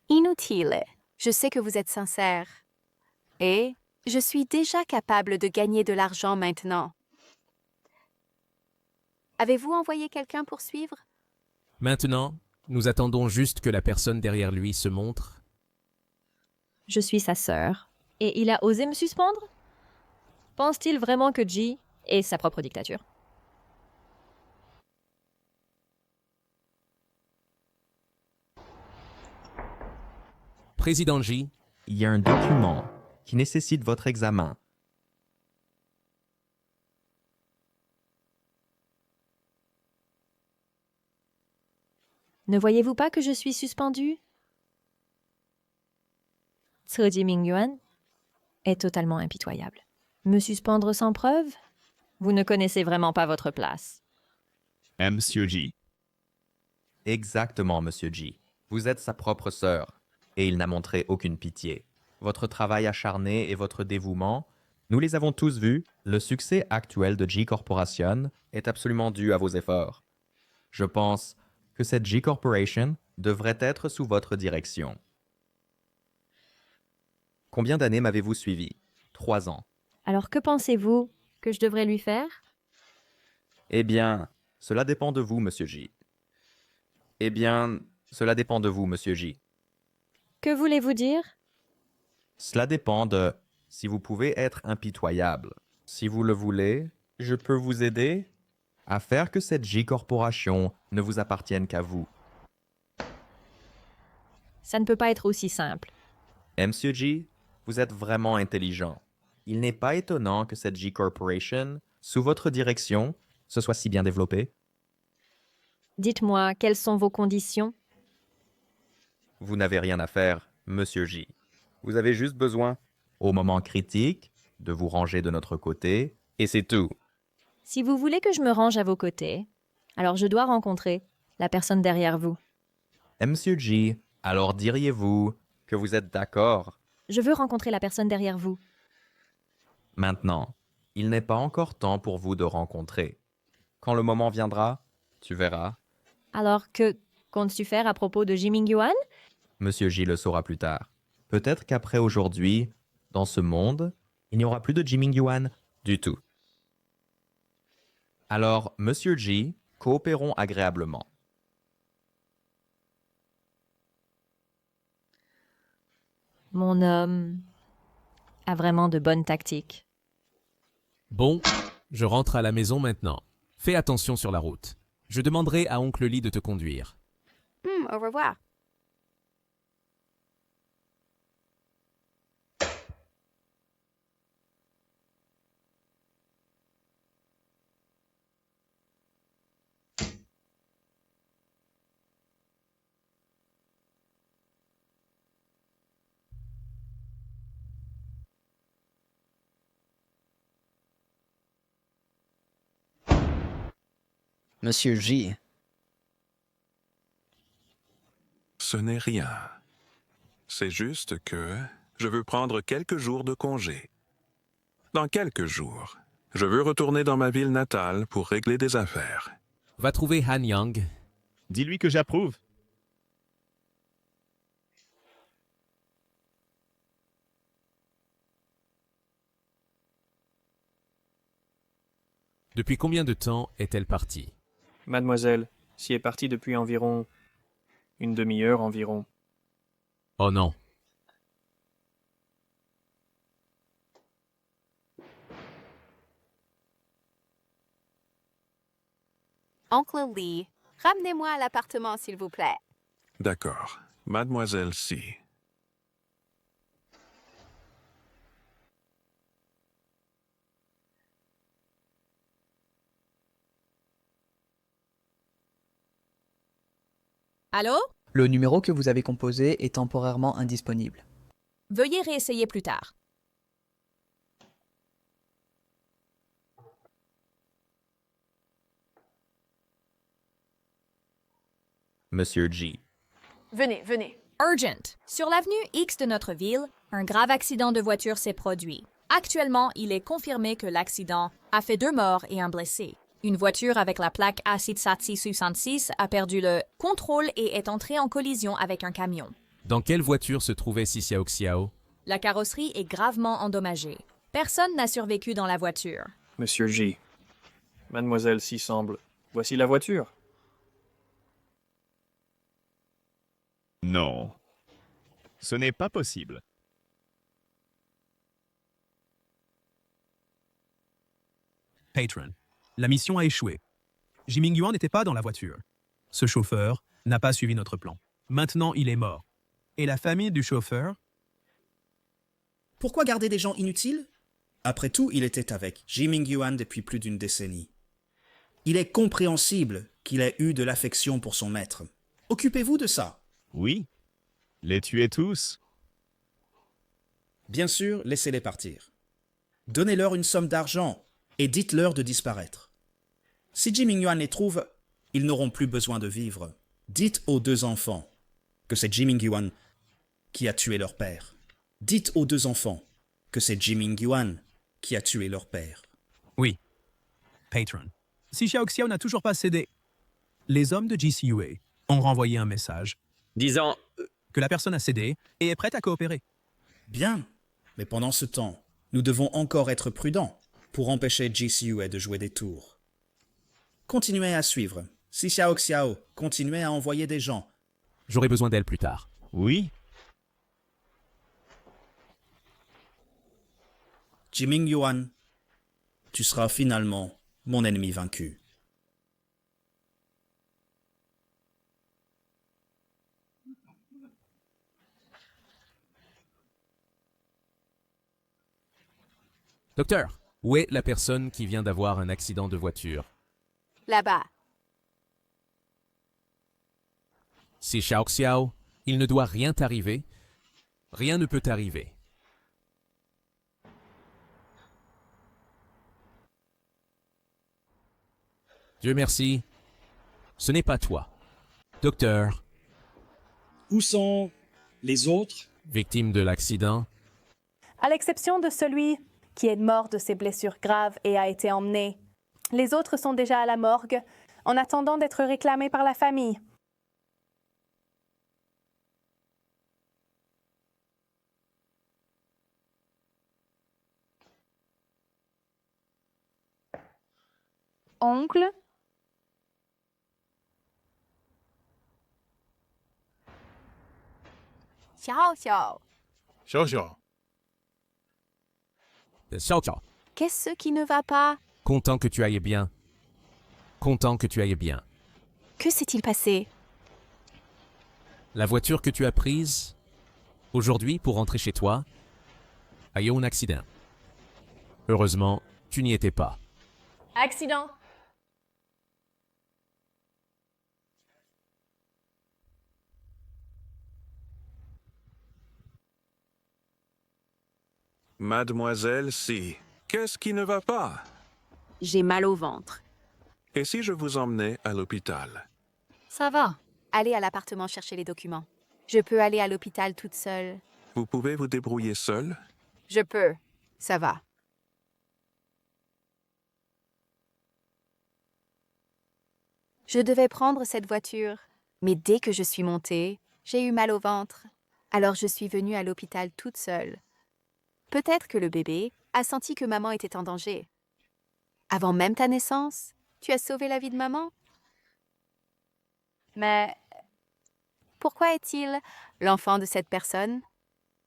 Inutile. Je sais que vous êtes sincère. Et je suis déjà capable de gagner de l'argent maintenant. Avez-vous envoyé quelqu'un pour suivre? Maintenant, nous attendons juste que la personne derrière lui se montre. Je suis sa sœur. Et il a osé me suspendre? Pense-t-il vraiment que Ji est sa propre dictature? Président Ji, Il y a un document qui nécessite votre examen. Ne voyez-vous pas que je suis suspendue? Ji Mingyuan est totalement impitoyable. Me suspendre sans preuve? Vous ne connaissez vraiment pas votre place. Monsieur Ji. Exactement, Monsieur Ji. Vous êtes sa propre sœur, et il n'a montré aucune pitié. Votre travail acharné et votre dévouement Nous les avons tous vus, le succès actuel de G Corporation est absolument dû à vos efforts. Je pense que cette G Corporation devrait être sous votre direction. Combien d'années m'avez-vous suivi? 3 ans. Alors que pensez-vous que je devrais lui faire? Eh bien, cela dépend de vous, Monsieur J. Eh bien, cela dépend de vous, Monsieur J. Que voulez-vous dire? Cela dépend de si vous pouvez être impitoyable. Si vous le voulez, je peux vous aider à faire que cette J Corporation ne vous appartienne qu'à vous. Ça ne peut pas être aussi simple. Monsieur J, vous êtes vraiment intelligent. Il n'est pas étonnant que cette J Corporation, sous votre direction, se soit si bien développée. Dites-moi, quelles sont vos conditions? Vous n'avez rien à faire, Monsieur J. Vous avez juste besoin, au moment critique, de vous ranger de notre côté, et c'est tout. Si vous voulez que je me range à vos côtés, alors je dois rencontrer la personne derrière vous. Monsieur J, alors diriez-vous que vous êtes d'accord? Je veux rencontrer la personne derrière vous. Maintenant, il n'est pas encore temps pour vous de rencontrer. Quand le moment viendra, tu verras. Alors que comptes-tu faire à propos de Ji Mingyuan? Monsieur J le saura plus tard. Peut-être qu'après aujourd'hui, dans ce monde, il n'y aura plus de Ji Mingyuan du tout. Alors, Monsieur J, coopérons agréablement. Mon homme a vraiment de bonnes tactiques. Bon, je rentre à la maison maintenant. Fais attention sur la route. Je demanderai à oncle Lee de te conduire. Au revoir. Monsieur J. Ce n'est rien. C'est juste que je veux prendre quelques jours de congé. Dans quelques jours, je veux retourner dans ma ville natale pour régler des affaires. Va trouver Han Yang. Dis-lui que j'approuve. Depuis combien de temps est-elle partie? Mademoiselle, s'y est partie depuis environ une demi-heure environ. Oh non. Oncle Lee, ramenez-moi à l'appartement, s'il vous plaît. D'accord. Mademoiselle Si. Allô? Le numéro que vous avez composé est temporairement indisponible. Veuillez réessayer plus tard. Monsieur J. Venez, venez. Urgent. Sur l'avenue X de notre ville, un grave accident de voiture s'est produit. Actuellement, il est confirmé que l'accident a fait 2 morts et un blessé. Une voiture avec la plaque A6 66 a perdu le contrôle et est entrée en collision avec un camion. Dans quelle voiture se trouvait Si Xiao Xiao? La carrosserie est gravement endommagée. Personne n'a survécu dans la voiture. Monsieur J. Mademoiselle s'y semble. Voici la voiture. Non. Ce n'est pas possible. Patron, la mission a échoué. Ji Mingyuan n'était pas dans la voiture. Ce chauffeur n'a pas suivi notre plan. Maintenant, il est mort. Et la famille du chauffeur? Pourquoi garder des gens inutiles? Après tout, il était avec Ji Mingyuan depuis plus d'une décennie. Il est compréhensible qu'il ait eu de l'affection pour son maître. Occupez-vous de ça. Oui. Les tuer tous. Bien sûr, laissez-les partir. Donnez-leur une somme d'argent et dites-leur de disparaître. Si Ji Mingyuan les trouve, ils n'auront plus besoin de vivre. Dites aux 2 enfants que c'est Ji Mingyuan qui a tué leur père. Dites aux 2 enfants que c'est Ji Mingyuan qui a tué leur père. Oui. Patron. Si Xiaoxiao n'a toujours pas cédé, les hommes de GCUA ont renvoyé un message disant que la personne a cédé et est prête à coopérer. Bien, mais pendant ce temps, nous devons encore être prudents pour empêcher GCUA de jouer des tours. Continuez à suivre. Si Xiaoxiao, continuez à envoyer des gens. J'aurai besoin d'elle plus tard. Oui. Jiming Yuan, tu seras finalement mon ennemi vaincu. Docteur, où est la personne qui vient d'avoir un accident de voiture? Là-bas. Si Xiaoxiao, il ne doit rien t'arriver. Rien ne peut t'arriver. Dieu merci, ce n'est pas toi. Docteur, Où sont les autres? victime de l'accident, À l'exception de celui qui est mort de ses blessures graves et a été emmené. Les autres sont déjà à la morgue, en attendant d'être réclamés par la famille. Oncle? Xiao Xiao. Xiao Xiao. Xiao Xiao, Qu'est-ce qui ne va pas? content que tu ailles bien. Content que tu ailles bien. Que s'est-il passé? La voiture que tu as prise aujourd'hui pour rentrer chez toi a eu un accident. Heureusement, tu n'y étais pas. Accident. Mademoiselle Si, qu'est-ce qui ne va pas? J'ai mal au ventre. Et si je vous emmenais à l'hôpital? Ça va. Allez à l'appartement chercher les documents. Je peux aller à l'hôpital toute seule. Vous pouvez vous débrouiller seul? Je peux. Ça va. Je devais prendre cette voiture, mais dès que je suis montée, j'ai eu mal au ventre. Alors je suis venue à l'hôpital toute seule. Peut-être que le bébé a senti que maman était en danger. Avant même ta naissance, tu as sauvé la vie de maman? Mais pourquoi est-il l'enfant de cette personne?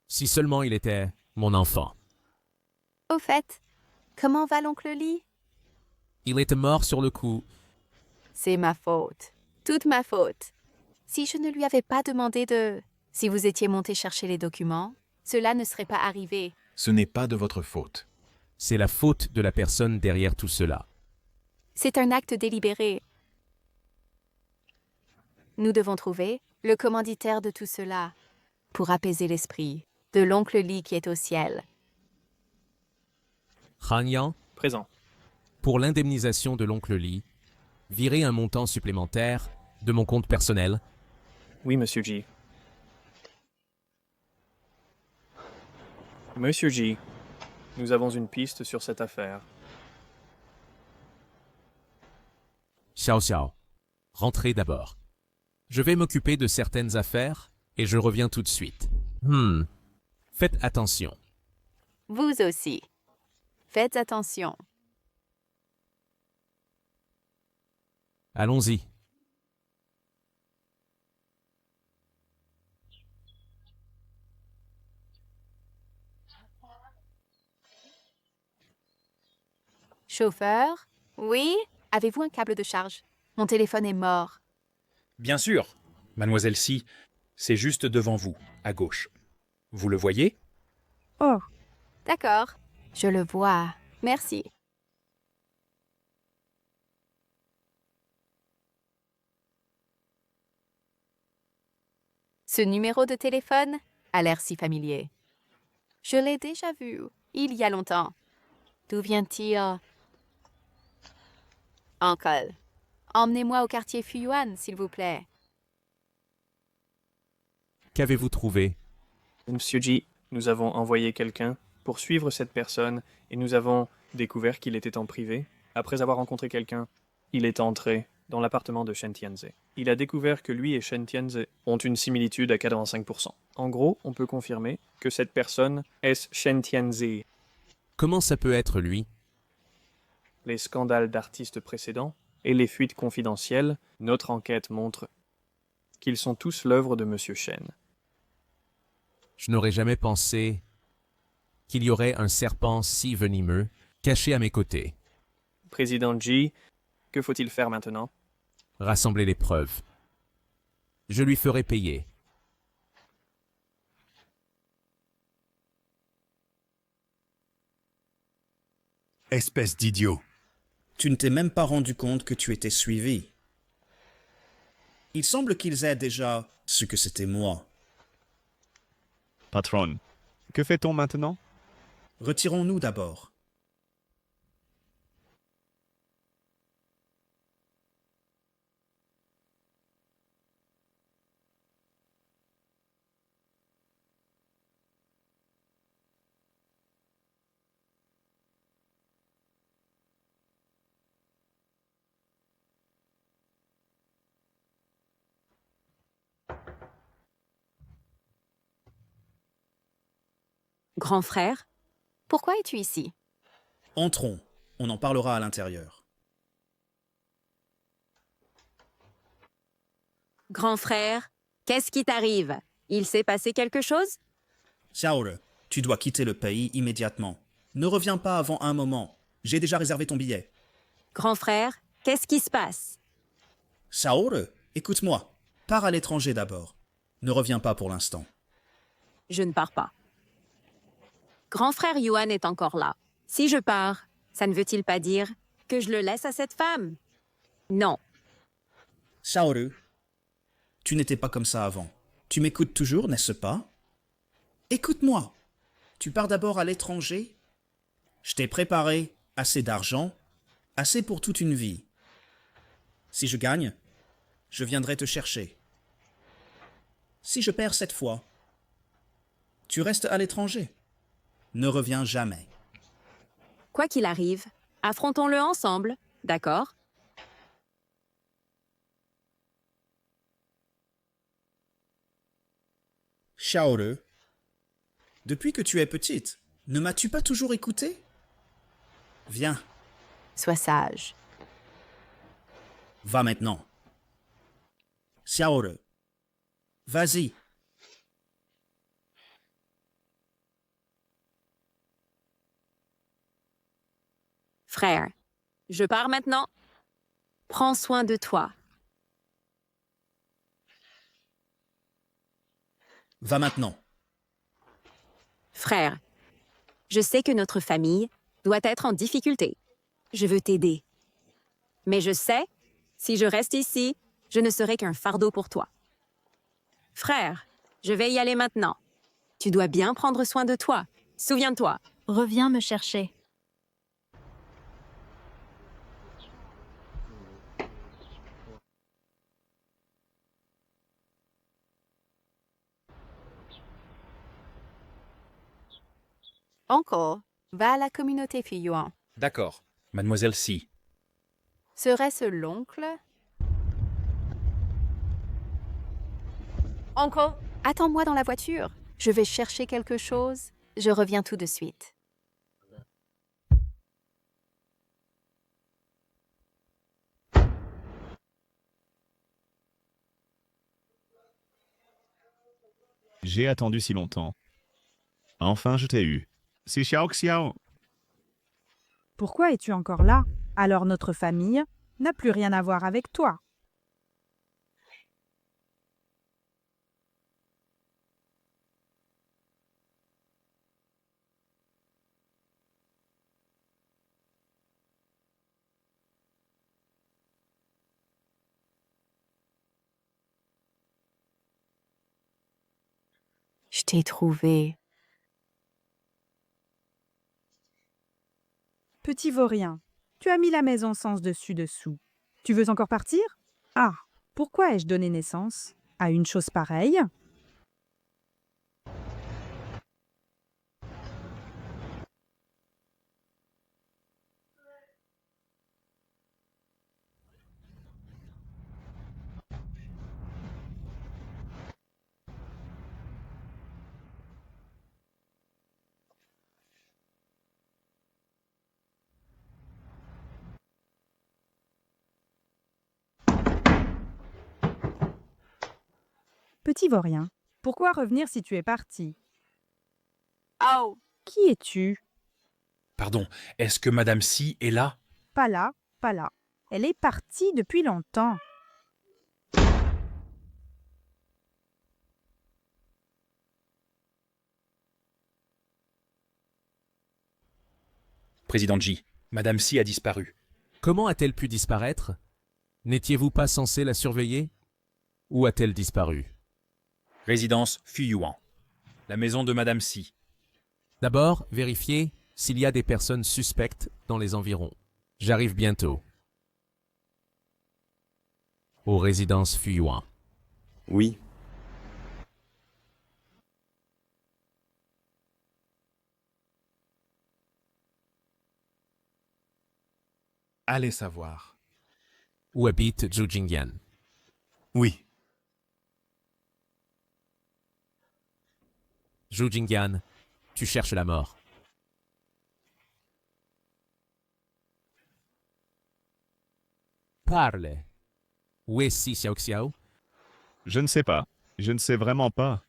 Si seulement il était mon enfant. Au fait, comment va l'oncle Lee? Il était mort sur le coup. C'est ma faute. Toute ma faute. Si je ne lui avais pas demandé de... Si vous étiez monté chercher les documents, cela ne serait pas arrivé. Ce n'est pas de votre faute. C'est la faute de la personne derrière tout cela. C'est un acte délibéré. Nous devons trouver le commanditaire de tout cela pour apaiser l'esprit de l'oncle Lee qui est au ciel. Han Yang, Présent. pour l'indemnisation de l'oncle Lee, virez un montant supplémentaire de mon compte personnel. Oui, Monsieur G. Monsieur G, nous avons une piste sur cette affaire. Xiao Xiao, rentrez d'abord. Je vais m'occuper de certaines affaires et je reviens tout de suite. Faites attention. Vous aussi. Faites attention. Allons-y. Chauffeur? Oui? Avez-vous un câble de charge? Mon téléphone est mort. Bien sûr, mademoiselle Si, c'est juste devant vous, à gauche. Vous le voyez? Oh, D'accord. Je le vois. Merci. Ce numéro de téléphone a l'air si familier. Je l'ai déjà vu, il y a longtemps. D'où vient-il? Uncle, emmenez-moi au quartier Fuyuan, s'il vous plaît. Qu'avez-vous trouvé? Monsieur G, nous avons envoyé quelqu'un pour suivre cette personne et nous avons découvert qu'il était en privé. Après avoir rencontré quelqu'un, il est entré dans l'appartement de Shen Tianze. Il a découvert que lui et Shen Tianze ont une similitude à 85%. En gros, on peut confirmer que cette personne est Shen Tianze. Comment ça peut être lui? Les scandales d'artistes précédents et les fuites confidentielles, notre enquête montre qu'ils sont tous l'œuvre de Monsieur Shen. Je n'aurais jamais pensé qu'il y aurait un serpent si venimeux caché à mes côtés. Président Ji, que faut-il faire maintenant? Rassembler les preuves. Je lui ferai payer. Espèce d'idiot. Tu ne t'es même pas rendu compte que tu étais suivi. Il semble qu'ils aient déjà su que c'était moi. Patron, que fait-on maintenant? Retirons-nous d'abord. Grand frère, Pourquoi es-tu ici? Entrons, on en parlera à l'intérieur. grand frère, qu'est-ce qui t'arrive? Il s'est passé quelque chose? Xiaore, tu dois quitter le pays immédiatement. Ne reviens pas avant un moment. J'ai déjà réservé ton billet. Grand frère, qu'est-ce qui se passe? Xiaore, écoute-moi. Pars à l'étranger d'abord. Ne reviens pas pour l'instant. Je ne pars pas. Grand frère Yuan est encore là. Si je pars, ça ne veut-il pas dire que je le laisse à cette femme? Non. Xiaore, tu n'étais pas comme ça avant. Tu m'écoutes toujours, n'est-ce pas? Écoute-moi. Tu pars d'abord à l'étranger? Je t'ai préparé assez d'argent, assez pour toute une vie. Si je gagne, je viendrai te chercher. Si je perds cette fois, tu restes à l'étranger. Ne reviens jamais. Quoi qu'il arrive, affrontons-le ensemble, d'accord? Xiaore, depuis que tu es petite, ne m'as-tu pas toujours écouté? Viens. Sois sage. Va maintenant. Xiaore, vas-y. Frère, je pars maintenant. Prends soin de toi. Va maintenant. Frère, je sais que notre famille doit être en difficulté. Je veux t'aider. Mais je sais, si je reste ici, je ne serai qu'un fardeau pour toi. Frère, je vais y aller maintenant. Tu dois bien prendre soin de toi. Souviens-toi. Reviens me chercher. Encore, va à la communauté Fuyuan. D'accord, mademoiselle Si. Serait-ce l'oncle? Uncle, attends-moi dans la voiture. Je vais chercher quelque chose. Je reviens tout de suite. J'ai attendu si longtemps. Enfin, je t'ai eu. C'est Xiao Xiao. Pourquoi es-tu encore là? Alors notre famille n'a plus rien à voir avec toi. Je t'ai trouvé. Petit vaurien, tu as mis la maison sens dessus dessous. Tu veux encore partir? Ah, pourquoi ai-je donné naissance à une chose pareille? Petit vaurien, pourquoi revenir si tu es parti? Oh! Qui es-tu? Pardon, est-ce que Madame Si est là? Pas là, pas là. Elle est partie depuis longtemps. Président Ji, Madame Si a disparu. Comment a-t-elle pu disparaître? N'étiez-vous pas censé la surveiller? Où a-t-elle disparu? Résidence Fuyuan. La maison de Madame Si. D'abord, vérifiez s'il y a des personnes suspectes dans les environs. J'arrive bientôt. Aux résidences Fuyuan. Oui. Allez savoir. Où habite Zhu Jingyan? Oui. Zhu Jingyan, tu cherches la mort. Parle. Où est Si Xiaoxiao? Je ne sais pas. Je ne sais vraiment pas.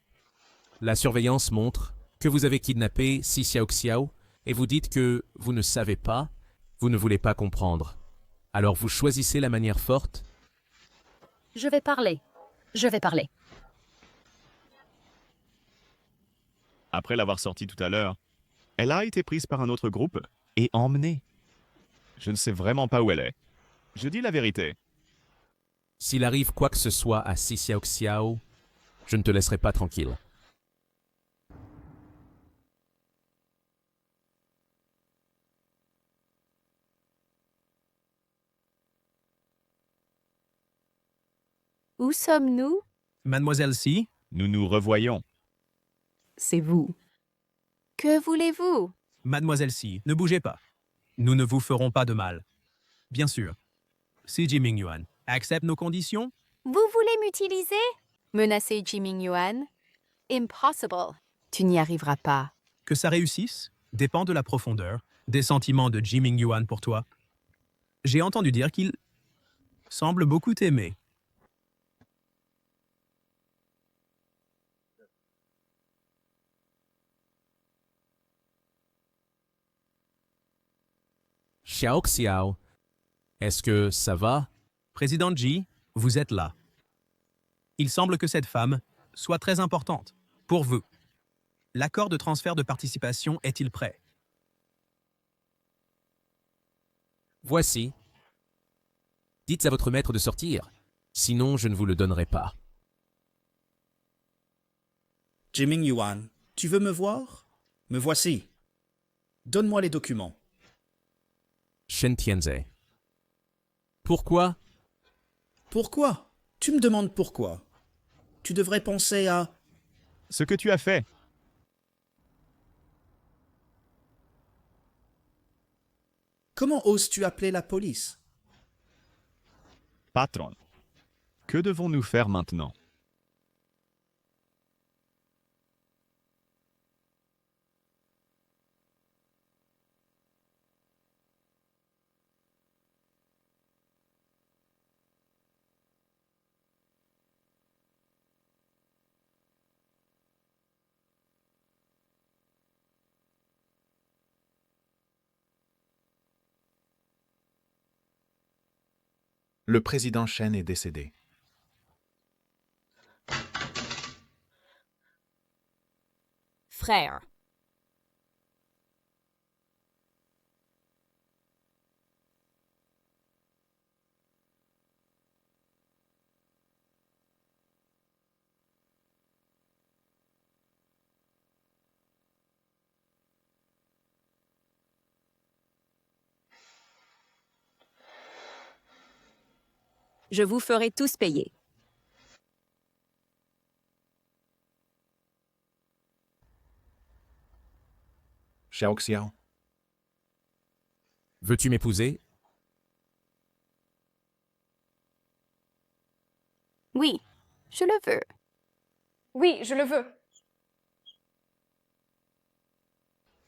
La surveillance montre que vous avez kidnappé Si Xiaoxiao et vous dites que vous ne savez pas, vous ne voulez pas comprendre. Alors vous choisissez la manière forte. Je vais parler. Je vais parler. Après l'avoir sortie tout à l'heure, elle a été prise par un autre groupe et emmenée. Je ne sais vraiment pas où elle est. Je dis la vérité. S'il arrive quoi que ce soit à Si Xiaoxiao, je ne te laisserai pas tranquille. Où sommes-nous? Mademoiselle Si, Nous nous revoyons. C'est vous. Que voulez-vous? Mademoiselle Si, ne bougez pas. Nous ne vous ferons pas de mal. Bien sûr. Si Ji Mingyuan accepte nos conditions, Vous voulez m'utiliser? Menacer Ji Mingyuan? Impossible. Tu n'y arriveras pas. que ça réussisse dépend de la profondeur des sentiments de Ji Mingyuan pour toi. J'ai entendu dire qu'il semble beaucoup t'aimer. Xiaoxiao, est-ce que ça va? Président Ji, vous êtes là. Il semble que cette femme soit très importante pour vous. L'accord de transfert de participation est-il prêt? Voici. Dites à votre maître de sortir, sinon je ne vous le donnerai pas. Jiming Yuan, tu veux me voir? Me voici. Donne-moi les documents. Shen Tianze. Pourquoi? Pourquoi? Tu me demandes pourquoi. Tu devrais penser à... Ce que tu as fait. Comment oses-tu appeler la police? Patron. Que devons-nous faire maintenant? Le président Shen est décédé. Frère. Je vous ferai tous payer. Xiaoxiao, Veux-tu m'épouser? Oui, je le veux. Oui, je le veux.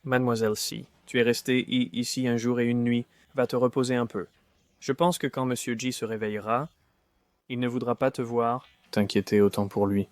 Mademoiselle Si, tu es restée ici un jour et une nuit. Va te reposer un peu. Je pense que quand Monsieur Ji se réveillera, il ne voudra pas te voir t'inquiéter autant pour lui.